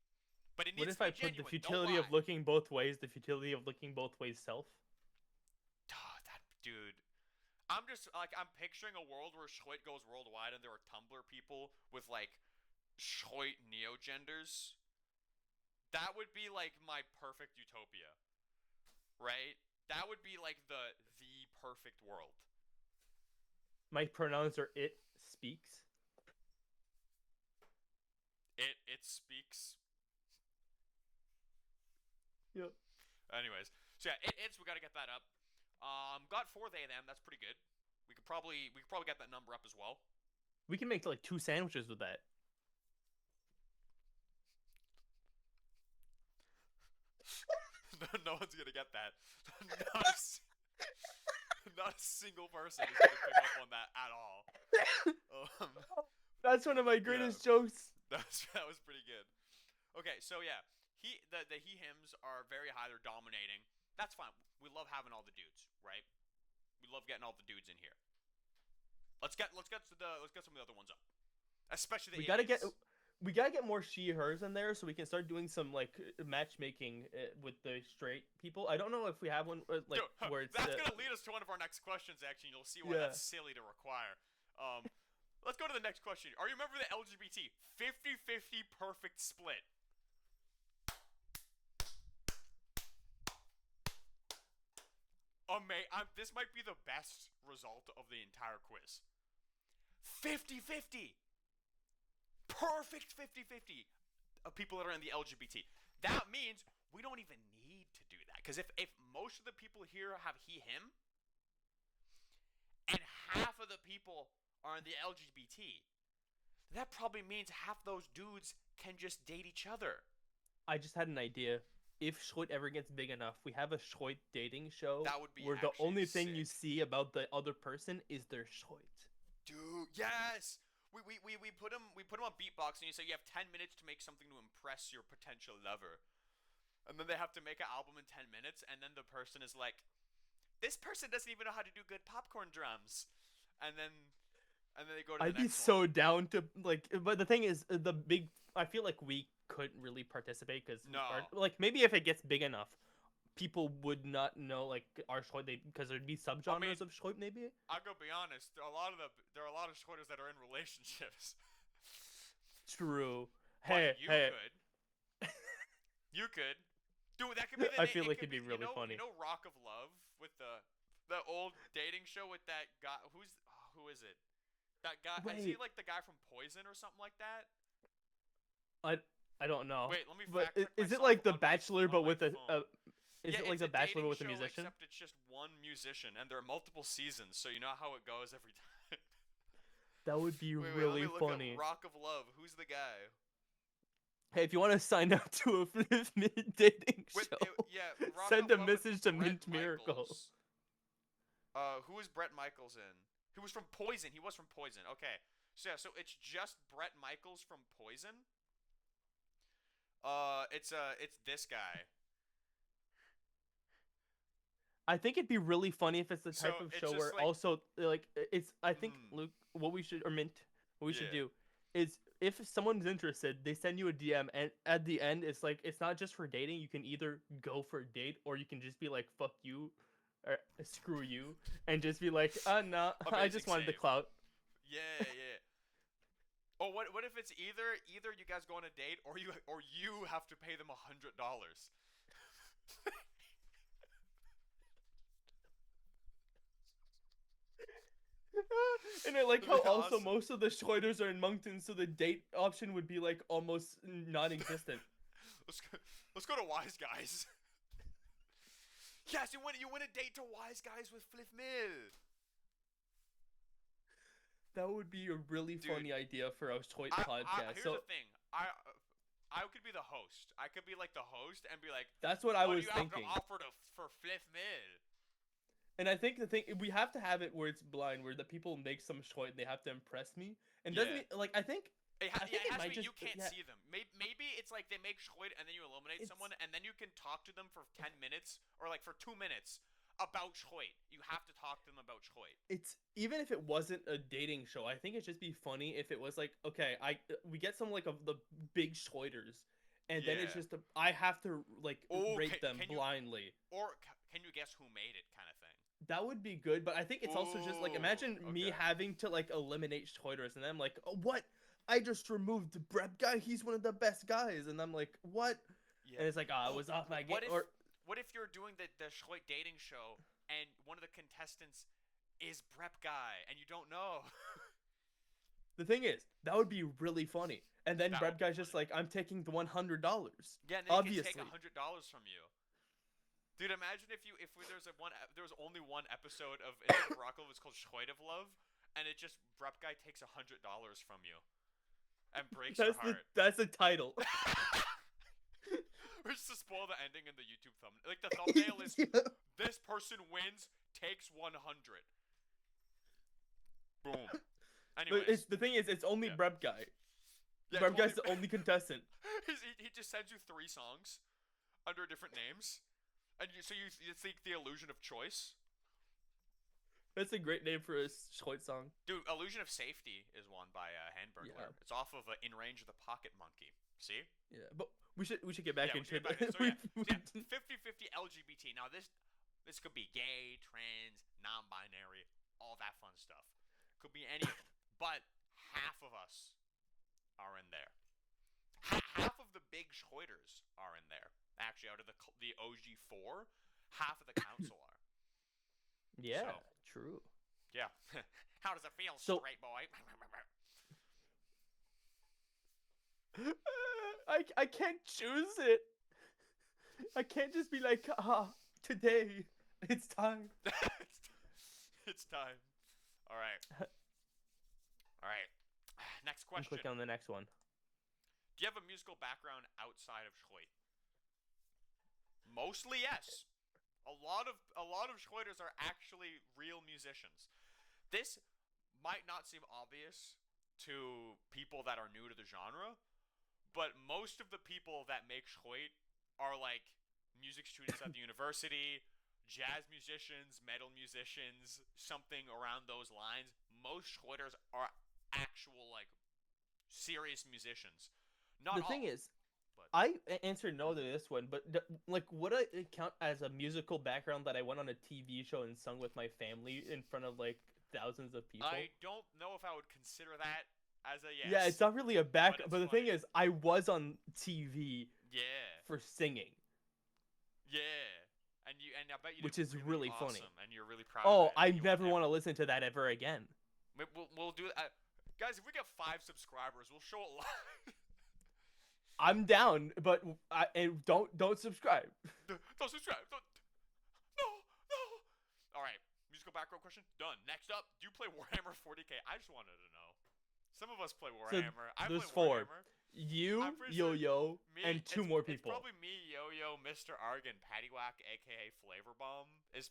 But it needs what if to be I put genuine, the futility of looking both ways? The futility of looking both ways self. That dude. I'm picturing a world where Schroit goes worldwide and there are Tumblr people with Schroit neogenders. That would be my perfect utopia, right? That would be the perfect world. My pronouns are it speaks. It speaks. Yep. Anyways, so yeah, it's we gotta get that up. Got 4 they them. That's pretty good. We could probably get that number up as well. We can make 2 sandwiches with that. No one's gonna get that. Not a single person is gonna pick up on that at all. That's one of my greatest jokes. That was pretty good. Okay, so yeah, the he hims are very high. They're dominating. That's fine. We love having all the dudes, right? We love getting all the dudes in here. Let's get some of the other ones up, especially the. We gotta get more she/hers in there so we can start doing some matchmaking with the straight people. I don't know if we have one where it's. That's gonna lead us to one of our next questions. Actually, you'll see why that's silly to require. Let's go to the next question. Are you a member of the LGBT 50-50 perfect split? This might be the best result of the entire quiz. 50-50. Perfect 50-50 of people that are in the LGBT. That means we don't even need to do that. Because if most of the people here have he, him, and half of the people are in the LGBT, that probably means half those dudes can just date each other. I just had an idea. If Schroit ever gets big enough, we have a Schroit dating show. That would be where the only thing sick. You see about the other person is their Schroit. Dude, yes. We put him on beatbox and you say you have 10 minutes to make something to impress your potential lover. And then they have to make an album in 10 minutes and then the person is like, this person doesn't even know how to do good popcorn drums. And then they go to the next one. I'd be so down to but the thing is I feel like we couldn't really participate because maybe if it gets big enough, people would not know like our Schroit because there'd be I mean, subgenres of Schroit maybe. I'll go be honest. There are a lot of Schroiters that are in relationships. True. But Hey, you hey. could, you could, dude. That could be the I name. feel It like could it'd be, be really funny. Rock of Love with the old dating show with that guy. Who is it? That guy. Is he Wait, like the guy from Poison or something like that? I I don't know. Wait, let me But fact check is it myself like The Bachelor on but my with a phone. is Yeah, it like it's The a Bachelor dating with a show, musician? except it's just one musician, and there are multiple seasons, so you know how it goes every time. That would be Wait, let me really look up funny. Rock of Love. Who's the guy? Hey, if you want to sign up to a Flifmille dating show, Yeah, Rock send of a Love with message to Brett Mint Miracle. Michaels. Who is Brett Michaels in? He was from Poison. He was from Poison. Okay, so yeah, so it's just Brett Michaels from Poison. It's this guy. I think it'd be really funny if it's the So type of it's show just where like, also like it's. I think mm, Luke, what we should or Mint, what we should yeah. do is if someone's interested, they send you a DM, and at the end, it's like it's not just for dating. You can either go for a date, or you can just be like "fuck you," or "screw you," and just be like, nah, I Amazing just wanted the save. clout." Yeah, yeah. Oh, what if it's either you guys go on a date or you have to pay them $100? And I like That'd how be also awesome. most of the Schroeders are in Moncton, so the date option would be like almost non-existent. Let's go, let's go to Wise Guys. Yes, you win a date to Wise Guys with Flifmille. That would be a really Dude, funny idea for a Schroed I podcast. here's So the thing. I could be the host. I could be like the host and be like, that's what I "What do was you have to thinking. offer for Flifmille?" And I think the thing we have to have it where it's blind, where the people make some Schroed and they have to impress me. And doesn't Yeah. mean like I think Yeah, it it has to might be. just You can't yeah, see them. Maybe it's like they make Schroid and then you eliminate it's someone and then you can talk to them for 10 minutes or like for 2 minutes about Schroid. You have to talk to them about Schroid. it's even if it wasn't a dating show, I think it'd just be funny if it was like, okay, we get some like of the big Schroeders, and then it's Yeah. just I have to like Oh, rate them can you blindly. can you guess who made it kind of thing? That would be good, but I think it's also just like Ooh, imagine me okay. having to like eliminate Schroeders, and I'm like, oh, what? I just removed the Brep guy. He's one of the best guys, and I'm like, what? Yeah. And it's like, ah, I Oh, was off my game. what if Or you're doing the Schroid dating show and one of the contestants is Brep guy and you don't know? the thing is, that would be really funny. And then That would Brep be guy's just funny. like, I'm taking the $100. Yeah, and then he can take Obviously, $100 from you. Dude, imagine if there was only one episode of Mint Miracle was called Schroit of Love, and it just Brep guy takes $100 from you and breaks your heart. that's the title. We're just to spoil the ending in the YouTube thumbnail. Like the thumbnail is Yeah. this person wins, takes 100. Boom. But Anyways, the thing is, it's only yeah. Brep guy. Yeah, Brep guy's the only contestant. he just sends you 3 songs under different names, and you think the illusion of choice. That's a great name for a Schroed song. Dude, Illusion of Safety is one by Handburglar. Yeah. It's off of In Range of the Pocket Monkey. See? Yeah, but we should get back Yeah, we into should it. get back in. So yeah, 50-50 LGBT. Now this could be gay, trans, non-binary, all that fun stuff. Could be any of them. But half of us are in there. Half of the big Schroeders are in there. Actually, out of the OG4, half of the council are. Yeah, So, true. yeah. How does it feel, So- straight boy? I can't choose it. I can't just be like, today it's time. It's time. All right. All right. Next And question. click on the next one. Do you have a musical background outside of Schroit? Mostly yes. A lot of Schroeders are actually real musicians. This might not seem obvious to people that are new to the genre, but most of the people that make Schroit are like music students at the university, jazz musicians, metal musicians, something around those lines. Most Schroeders are actual like serious musicians. Not The all. thing is, But answered no to this one, but like, would it count as a musical background that I went on a TV show and sung with my family in front of like thousands of people? I don't know if I would consider that as a Yeah, it's yes, not really a but back. it's But the thing funny. is, I was on TV Yeah, for singing, yeah. And I bet you did which is really really funny. awesome, and you're really proud of Oh, it, I and you won never that want to one. listen to that ever again. We'll do that. Guys, if we get 5 subscribers, we'll show it live. I'm down, but and don't subscribe. Don't subscribe. Don't. No, no. All right. Musical background question done. Next up, do you play Warhammer 40k? I just wanted to know. Some of us play So Warhammer. I play there's four. Warhammer. You, I'm pretty sure Yo-Yo, me. and two more It's people. probably me, Yo-Yo, Mr. Arg, and Paddywhack, aka Flavor Bomb. It's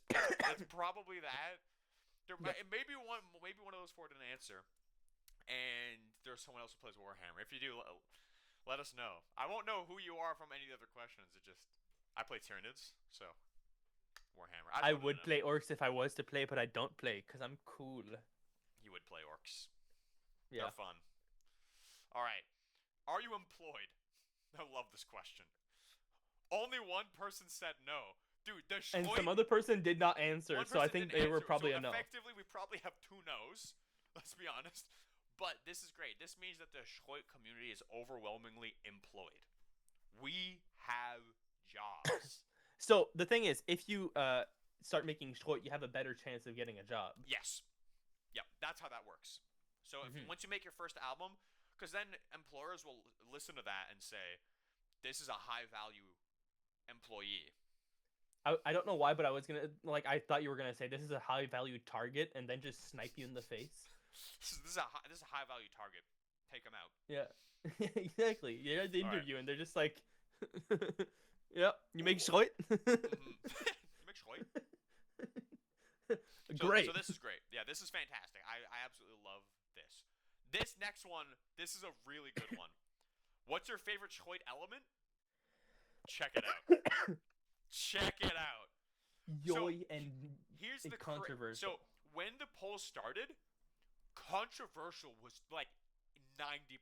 probably that. It maybe one of those four didn't answer, and there's someone else who plays Warhammer. If you do, let us know. I won't know who you are from any of the other questions. I play Tyranids, so Warhammer. I would play orcs if I was to play, but I don't play because I'm cool. You would play orcs. Yeah. They're fun. All right. Are you employed? I love this question. Only one person said no. Dude, and some other person did not answer, so I think they were probably a no. Effectively, we probably have 2 no's. Let's be honest. But this is great. This means that the Schroit community is overwhelmingly employed. We have jobs. So the thing is, if you start making Schroit, you have a better chance of getting a job. Yes. Yep, that's how that works. So once you make your first album, because then employers will listen to that and say, this is a high-value employee. I don't know why, but I was gonna I thought you were gonna say this is a high value target and then just snipe you in the face. This is a high value target. Take them out. Yeah, exactly. You're at the interview and they're just like, "Yep, you make Schroit." You make Schroit. Great. So this is great. Yeah, this is fantastic. I absolutely love this. This next one, this is a really good one. What's your favorite Schroit element? Check it out. Check it out. Yoy and here's the controversial. So when the poll started, controversial was like 90%.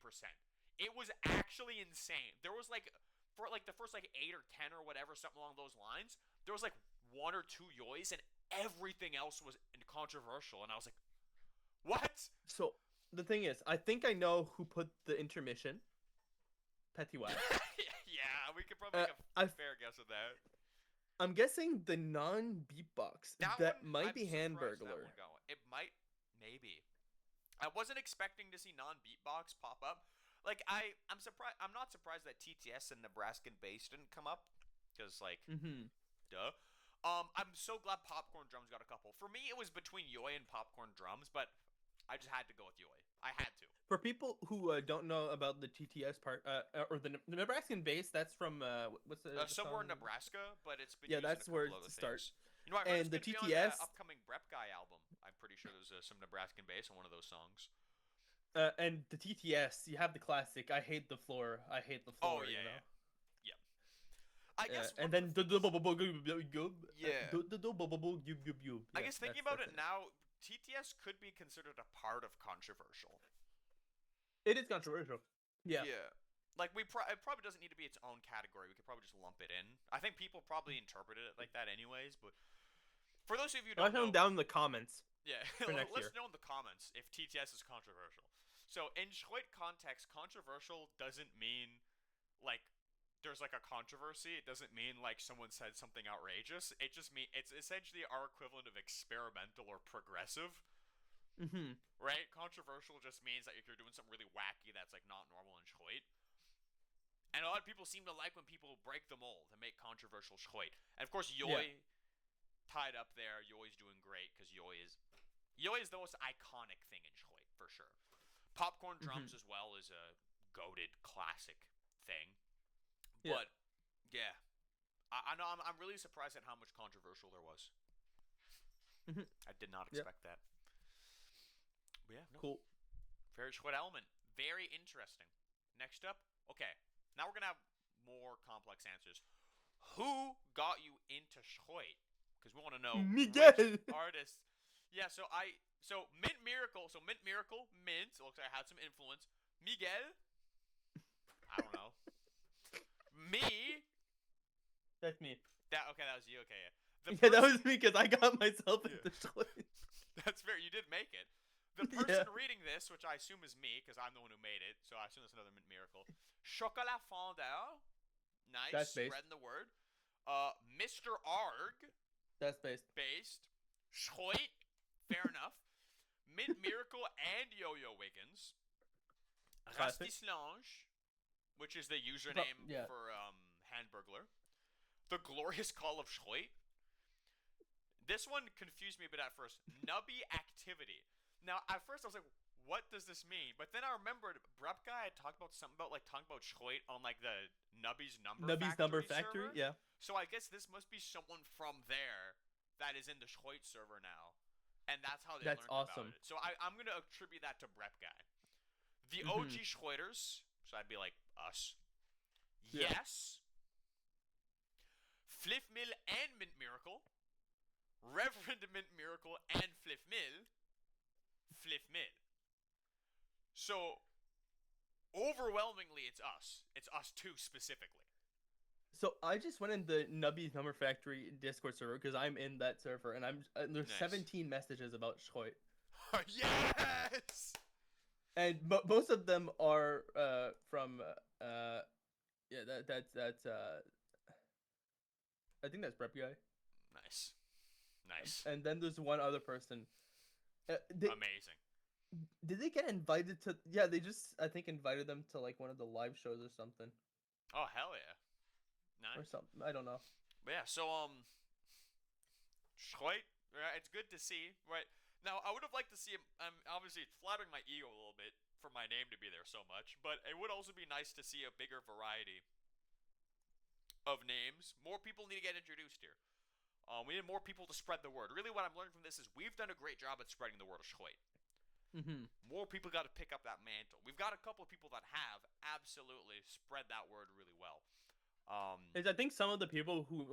It was actually insane. There was for the first 8 or 10 or whatever, something along those lines, there was 1 or 2 yoys and everything else was controversial. And I was like, what? So the thing is, I think I know who put the intermission. Paddywhack. Yeah, we could probably make a fair guess of that. I'm guessing the non-beatbox. That might be Hamburglar. It might, maybe. I wasn't expecting to see non-beatbox pop up. I'm surprised. I'm not surprised that TTS and Nebraskan bass didn't come up, because duh. I'm so glad Popcorn Drums got a couple. For me, it was between Yoy and Popcorn Drums, but I just had to go with Yoy. I had to. For people who don't know about the TTS part, or the Nebraskan bass, that's from what's the somewhere song? in Nebraska, but it's been that's where it Things. starts. You know, I heard and the TTS TTS on the upcoming Brep Guy album. I'm pretty sure there's some Nebraskan bass on one of those songs. And the TTS, you have the classic. I hate the floor. I hate the floor. Oh yeah, you know? yeah. I guess. And then I guess thinking about it now, TTS could be considered a part of controversial. It is controversial. Yeah. Yeah. It probably doesn't need to be its own category. We could probably just lump it in. I think people probably interpreted it like that anyways, but for those of you who don't know, down in the comments. Yeah, let's know in the comments if TTS is controversial. So in Schroit context, controversial doesn't mean there's a controversy. It doesn't mean someone said something outrageous. It just means it's essentially our equivalent of experimental or progressive. Right? Controversial just means that if you're doing something really wacky that's not normal in Schroit. And a lot of people seem to like when people break the mold and make controversial Schroit. And of course, Yoy tied up there. Yoy's doing great because Yoy is the most iconic thing in Schroit for sure. Popcorn Drums as well is a goated classic thing. Yeah. But yeah, I know I'm really surprised at how much controversial there was. I did not expect that. But yeah, no. Cool. Very Schroit element. Very interesting. Next up, okay. Now we're gonna have more complex answers. Who got you into Schroit? Because we want to know Miguel. Which artists. Yeah, so Mint Miracle. So Mint Miracle, Mint. It looks like I had some influence. Miguel. I don't know. Me? That's me. That was you. Okay, yeah. The Yeah, that person, was me because I got myself Yeah. into Schroit. That's fair. You did make it. The person reading this, which I assume is me, because I'm the one who made it, so I assume that's another Mint Miracle. Chocolat fondant. Nice. That's based. Spreading the word. Mr. Arg. That's based. Based. Schroit. Fair enough. Mint Miracle and Yo-Yo Wiggins. Classic. Rastislange, which is the username Yeah. for Handburglar. The Glorious Call of Schroit. This one confused me a bit at first. Nubby Activity. Now, at first I was like, what does this mean? But then I remembered Brep guy had talked about something about talking about Schroit on the Nubby's Number Factory Factory, yeah. So I guess this must be someone from there that is in the Schroit server now. And that's how they learned awesome. about it. So I'm going to attribute that to Brep guy. The Mhm. OG Schroiters, so I'd be like us. Yeah. Yes. Flifmille and Mint Miracle. Reverend Mint Miracle and Flifmille. Flifmille. So, overwhelmingly, it's us. It's us two specifically. So I just went in the Nubby's Number Factory Discord server because I'm in that server, and there's Nice. 17 messages about Schroit, Yes! and most of them are from yeah, that's I think that's Prep Guy. Nice. Nice. And then there's one other person. Amazing. Did they get invited to? Yeah, they just I think invited them to like one of the live shows or something. Oh, hell yeah. Nice. Or something. I don't know. But yeah, so Schroit, right? It's good to see, right? Now I would have liked to see him. Obviously it's flattering my ego a little bit for my name to be there so much, but it would also be nice to see a bigger variety of names. More people need to get introduced here. We need more people to spread the word. Really, what I'm learning from this is we've done a great job at spreading the word of Schroit. Mm-hmm. More people got to pick up that mantle. We've got a couple of people that have absolutely spread that word really well. I think some of the people who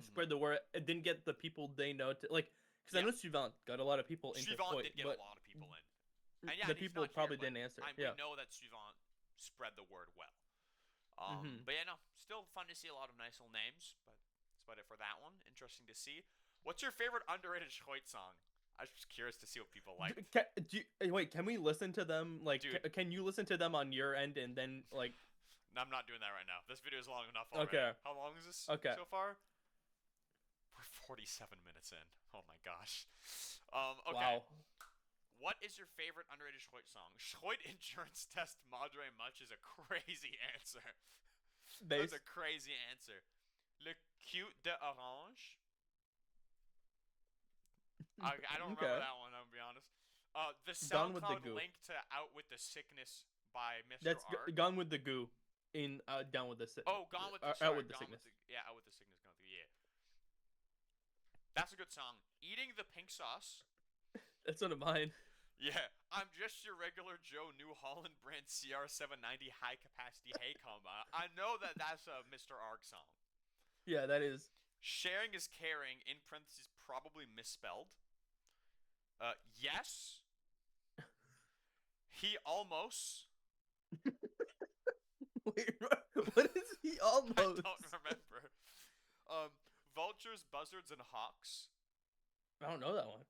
spread the word didn't get the people they know to because I know Suivant got a lot of people into Suivant Schroit, did get a lot of people in. And the people probably didn't answer. We know that Suivant spread the word well. But yeah, no, still fun to see a lot of nice little names. But that's about it for that one. Interesting to see. What's your favorite underrated Schroit song? I was just curious to see what people like. Wait, can we listen to them? Can you listen to them on your end and then No, I'm not doing that right now. This video is long enough already. Okay. How long is this so far? We're 47 minutes in. Oh my gosh. Okay. Wow. What is your favorite underrated Schroit song? Schroit Endurance Test Madre Much is a crazy answer. That's a crazy answer. Le Cute de Orange. I don't remember that one, I'll be honest. The SoundCloud link to Out With The Sickness by Mr. That's Arg. Gone With The Goo in Down With The Sickness. Oh, Out With The Sickness. Out With The Sickness. Yeah. That's a good song. Eating the Pink Sauce. That's one of mine. Yeah. I'm just your regular Joe New Holland brand CR790 high capacity hay combo. I know that's a Mr. Arg song. Yeah, that is. Sharing is caring, in parentheses, probably misspelled. Yes. He almost. Wait, what is he almost? I don't remember. Vultures, Buzzards, and Hawks. I don't know that one.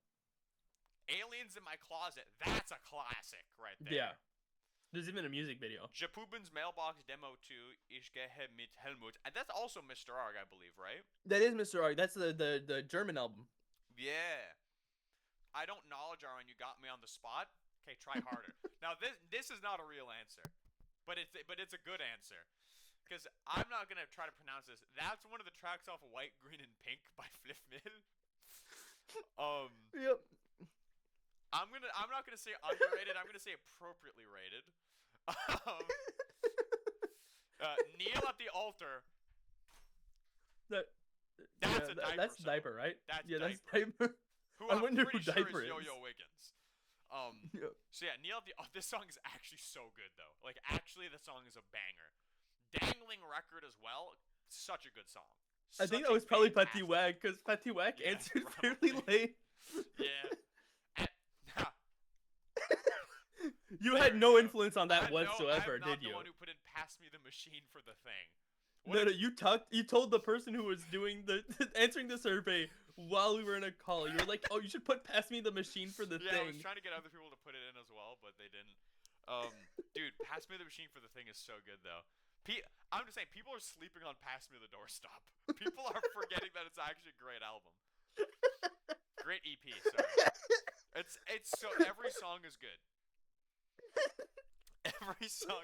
Aliens in My Closet. That's a classic right there. Yeah. There's even a music video. Japubin's Mailbox Demo 2, Ich gehe mit Helmut. And that's also Mr. Arg, I believe, right? That is Mr. Arg. That's the German album. Yeah. I don't knowledge Arwen, you got me on the spot. Okay, try harder. Now this is not a real answer. But it's a good answer. Because I'm not gonna try to pronounce this. That's one of the tracks off of White, Green, and Pink by Flifmille. Yep. I'm not gonna say underrated. I'm gonna say appropriately rated. Kneel at the altar. That's a diaper. That's song. diaper, right? That's That's diaper. diaper. Who I I'm wonder pretty who sure Diaper is is. Yo-Yo Wiggins. Yep. So yeah, kneel at the. This song is actually so good though. Like actually, the song is a banger. Dangling Record as well. Such a good song. I think that was probably Petit Wag because Petit Wag answered fairly late. Yeah. You had no influence on that whatsoever, I'm not did you? the one who put in "Pass Me the Machine" for the thing. No, no, you told the person who was doing the answering the survey while we were in a call. You were like, "Oh, you should pass me the machine for the Yeah, I was thing." trying to get other people to put it in as well, but they didn't. Dude, Pass Me the Machine for the Thing is so good though. I'm just saying, people are sleeping on Pass Me the Doorstop. People are forgetting that it's actually a great album. Great EP, sorry. It's so every song is good. Every song.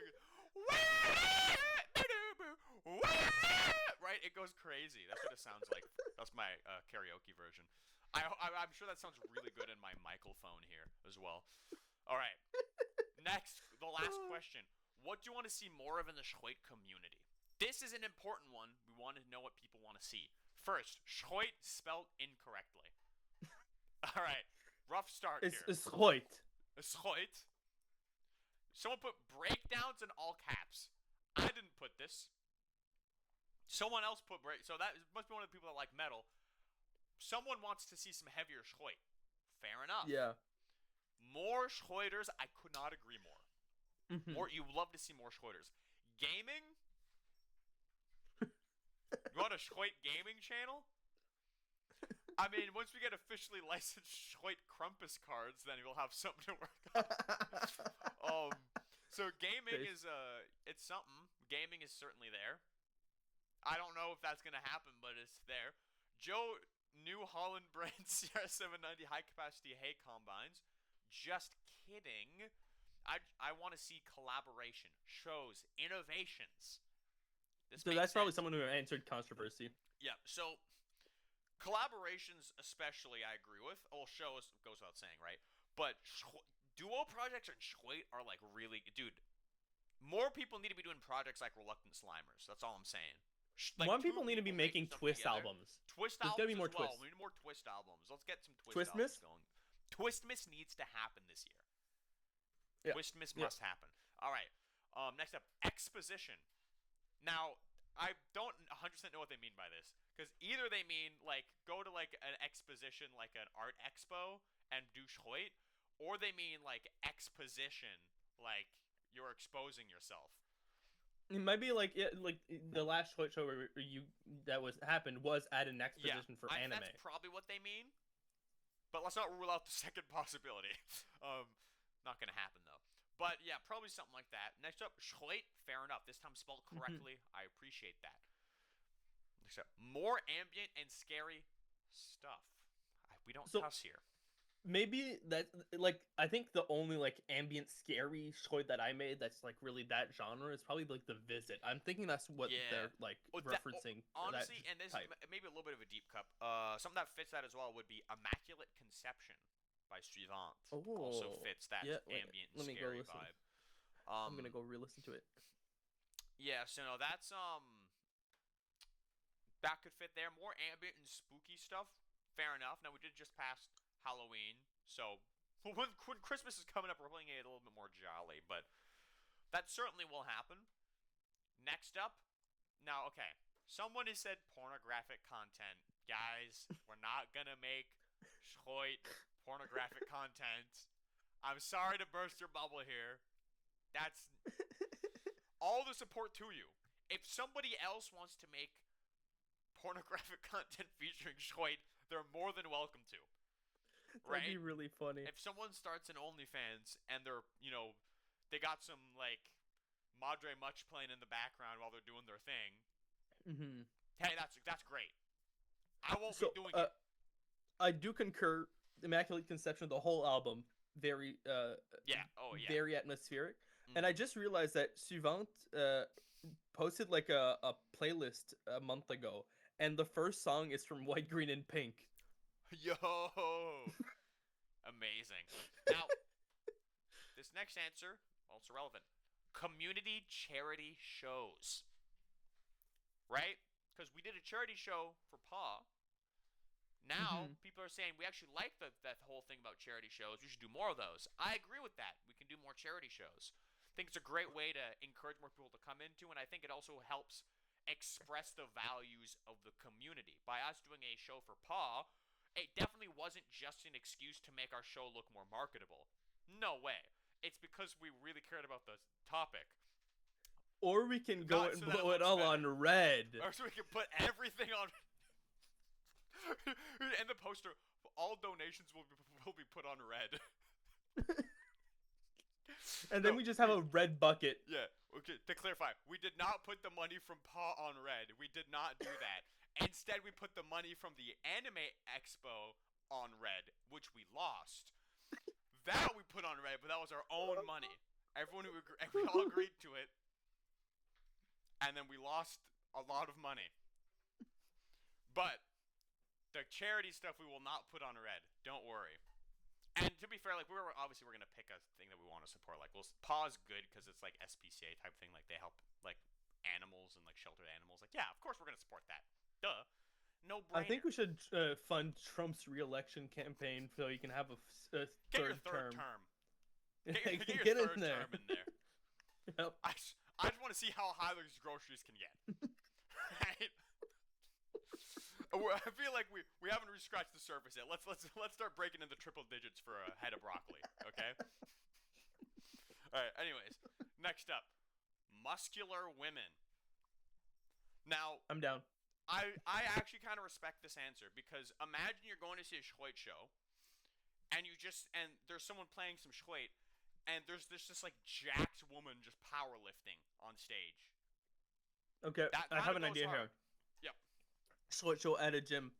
Right? It goes crazy. That's what it sounds like. That's my karaoke version. I'm sure that sounds really good in my microphone here as well. All right. Next, the last question. What do you want to see more of in the Schroit community? This is an important one. We want to know what people want to see. First, Schroit spelled incorrectly. All right. Rough start here. It's Schroit. Schroit. Someone put breakdowns in all caps. I didn't put this. Someone else put so that must be one of the people that like metal. Someone wants to see some heavier Schroit. Fair enough. Yeah. More Schroiters, I could not agree more. Mm-hmm. You love to see more Schroiters. Gaming? You want a Schroit gaming channel? I mean, once we get officially licensed Schroit Crumpus cards, then we'll have something to work on. So gaming is it's something. Gaming is certainly there. I don't know if that's gonna happen, but it's there. Joe, New Holland brand CR790 high capacity hay combines. Just kidding. I want to see collaboration, shows, innovations. So that's probably someone who answered controversy. Yeah. So collaborations, especially, I agree with. Well, shows goes without saying, right? But duo projects and Schroit are like really, dude. More people need to be doing projects like Reluctant Slimers. That's all I'm saying. Like more people need to be making twist albums. Twist There's albums gotta be more as well. twists. We need more twist albums. Let's get some twist albums going. Twistmas needs to happen this year. Yeah. Twistmas must happen. All right. Next up, exposition. Now, I don't 100% know what they mean by this, because either they mean like go to like an exposition, like an art expo, and do Schroit, or they mean like exposition, like you're exposing yourself. It might be like the last Schroit show where happened was at an exposition for anime. That's probably what they mean. But let's not rule out the second possibility. Not gonna happen though. But yeah, probably something like that. Next up, Schroit. Fair enough. This time spelled correctly. I appreciate that. Next up, more ambient and scary stuff. We don't cuss here. Maybe that like I think the only like ambient scary Schroit that I made that's like really that genre is probably like The Visit. I'm thinking that's what they're like referencing. Honestly, and this is maybe a little bit of a deep cut. Something that fits that as well would be Immaculate Conception by Schroit. Also fits that ambient and scary vibe. I'm gonna go re-listen to it. Yeah, so no, that's that could fit there. More ambient and spooky stuff. Fair enough. Now we did just pass Halloween, so when Christmas is coming up, we're playing it a little bit more jolly, but that certainly will happen. Next up, now, okay, someone has said pornographic content. Guys, we're not gonna make Schroit pornographic content. I'm sorry to burst your bubble here. That's all the support to you. If somebody else wants to make pornographic content featuring Schroit, they're more than welcome to. That'd be really funny. If someone starts an OnlyFans and they're, they got some like Madre Much playing in the background while they're doing their thing. Mm-hmm. Hey, that's great. I won't be doing it. I do concur. Immaculate Conception, the whole album, very very atmospheric. Mm-hmm. And I just realized that Suivant posted like a playlist a month ago, and the first song is from White, Green, and Pink. Yo, amazing. Now, this next answer also relevant. Community charity shows, right? Because we did a charity show for PA. Now people are saying we actually like that whole thing about charity shows. We should do more of those. I agree with that. We can do more charity shows. I think it's a great way to encourage more people to come into, and I think it also helps express the values of the community. By us doing a show for PA, it definitely wasn't just an excuse to make our show look more marketable. No way. It's because we really cared about the topic. Or we can go Not and so that blow it looks all better. on red. Or so we can put everything on. And the poster, all donations will be put on red. And then we just have a red bucket. Yeah. Okay. To clarify, we did not put the money from Paw on red. We did not do that. Instead, we put the money from the Anime Expo on red, which we lost. That we put on red, but that was our own money. Everyone we all agreed to it, and then we lost a lot of money. But the charity stuff we will not put on red. Don't worry. And to be fair, like we're gonna pick a thing that we want to support. Like, Paw's good because it's like SPCA type thing. Like they help like animals and like sheltered animals. Like, yeah, of course we're gonna support that. Duh. No brainer. I think we should fund Trump's re-election campaign so he can have a get your third term. Get Get your third in there. term in there. Yep. I just want to see how high those groceries can get. Right? I feel like we haven't really scratched the surface yet. Let's start breaking into triple digits for a head of broccoli. Okay. All right. Anyways, next up, muscular women. Now, I'm down. I actually kind of respect this answer because imagine you're going to see a Schroit show, and there's someone playing some Schroit, and there's this just like jacked woman just powerlifting on stage. Okay, I have an idea here. Yep. Schroit show at a gym.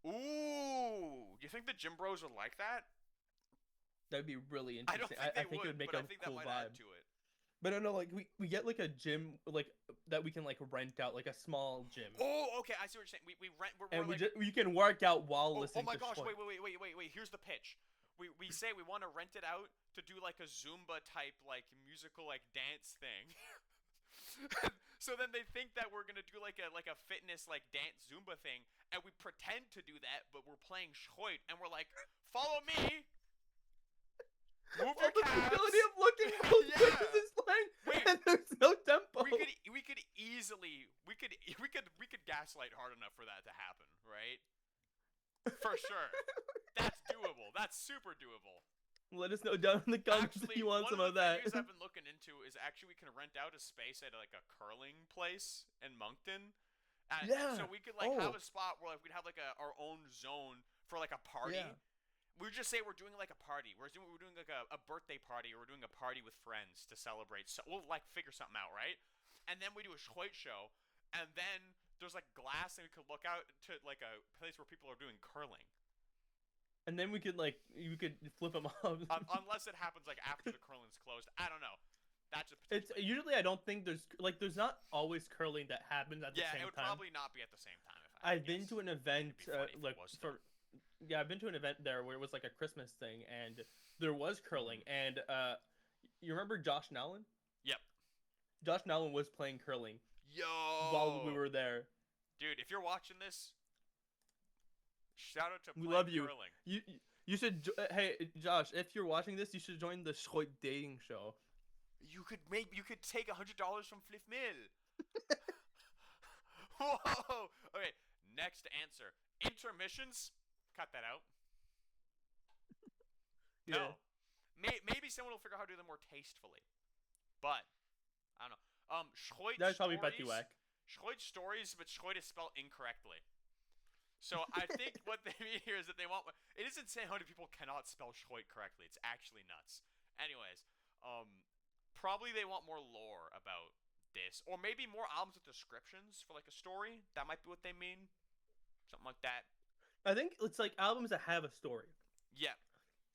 Ooh, you think the gym bros would like that? That'd be really interesting. I think it would make but a I think cool that might vibe. add to it. But no, like we get like a gym like that we can like rent out, like a small gym. Oh, okay, I see what you're saying. We rent. And like, we can work out while Oh listening. my gosh! Schroit. Wait! Here's the pitch. We say we want to rent it out to do like a Zumba type like musical like dance thing. So then they think that we're gonna do like a fitness like dance Zumba thing, and we pretend to do that, but we're playing Schroit, and we're like, follow me. Move your calves. The ability of looking both ways is playing, and there's no tempo. We could easily gaslight hard enough for that to happen, right? For sure. That's doable. That's super doable. Let us know down in the comments if you want some of that. One of the things I've been looking into is actually we can rent out a space at like a curling place in Moncton. Yeah. So we could like have a spot where like we'd have like our own zone for like a party. Yeah. We would just say we're doing like a party. We're doing like a birthday party, or we're doing a party with friends to celebrate. So we'll like figure something out, right? And then we do a Schroit show, and then there's like glass, and we could look out to like a place where people are doing curling. And then you could flip them off. Unless it happens like after the curling's closed. I don't know. That's a It's usually I don't think there's not always curling that happens at the same time. Yeah, it would probably not be at the same time. I've been to an event I've been to an event there where it was like a Christmas thing, and there was curling, and you remember Josh Nallen? Yep. Josh Nallen was playing curling. Yo. While we were there. Dude, if you're watching this, shout out to we love you. Curling. You should hey Josh, if you're watching this, you should join the Schroit dating show. You could take $100 from Flifmille. Whoa. Okay, next answer. Intermissions. Cut that out. Yeah. No. Maybe someone will figure out how to do them more tastefully. But I don't know. Schroit That's stories. probably Becky Wack. Schroit stories, but Schroit is spelled incorrectly. So I think what they mean here is that they want. It is insane how many people cannot spell Schroit correctly. It's actually nuts. Anyways, probably they want more lore about this, or maybe more albums with descriptions for like a story. That might be what they mean. Something like that. I think it's like albums that have a story. Yeah,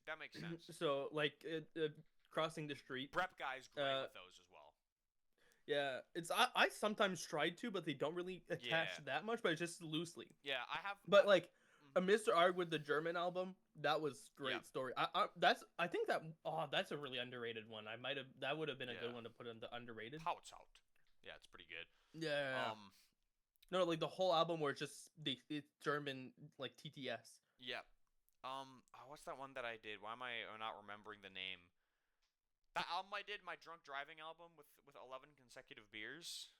that makes sense. So like Crossing the Street. Prep guys great with those as well. Yeah, it's I sometimes try to, but they don't really attach that much, but it's just loosely. Yeah, I have. But like a Mr. Arg with the German album, that was great story. That's a really underrated one. That would have been a good one to put in the underrated. How it's out. Yeah, it's pretty good. Yeah. No, like the whole album where it's just it's German like TTS. Yeah. What's that one that I did? Why am I not remembering the name? That album I did, my drunk driving album with 11 consecutive beers.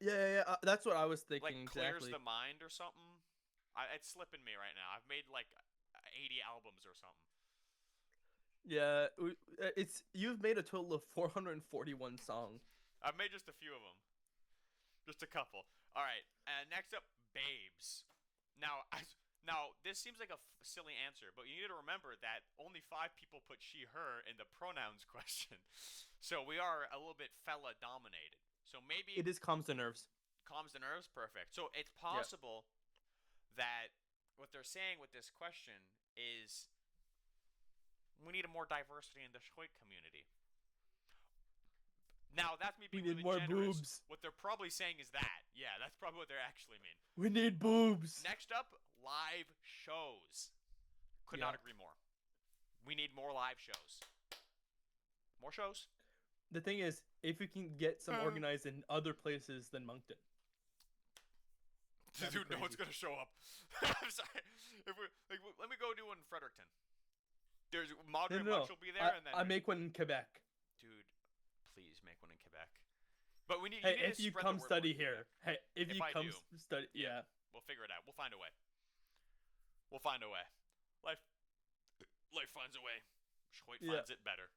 Yeah. That's what I was thinking. Like clears exactly. the mind or something. It's slipping me right now. I've made like 80 albums or something. Yeah, you've made a total of 441 songs. I've made just a few of them. Just a couple. All right. Next up, babes. Now, this seems like a silly answer, but you need to remember that only 5 people put she, her in the pronouns question. So we are a little bit fella dominated. So maybe It is calms the nerves. calms the nerves. Perfect. So it's possible that what they're saying with this question is we need a more diversity in the Schroit community. Now, that's me being We a need little bit more generous. boobs. What they're probably saying is that. Yeah, that's probably what they actually mean. We need boobs. Next up, live shows. Could not agree more. We need more live shows. More shows. The thing is, if we can get some organized in other places than Moncton. Dude, no one's gonna show up. I'm sorry. Let me go do one in Fredericton. There's Madre Much will be there, and then I make one in Quebec. Dude, please make one in Quebec. But we need. Hey, you need if to you spread come the word study more. here. Hey, if you I come do. study, yeah. We'll figure it out. We'll find a way. We'll find a way. Life finds a way. Schroit finds it better.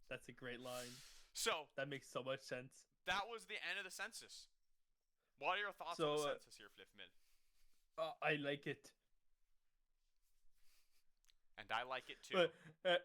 That's a great line. So that makes so much sense. That was the end of the census. What are your thoughts on the census here, Flifmille? I like it. And I like it too. But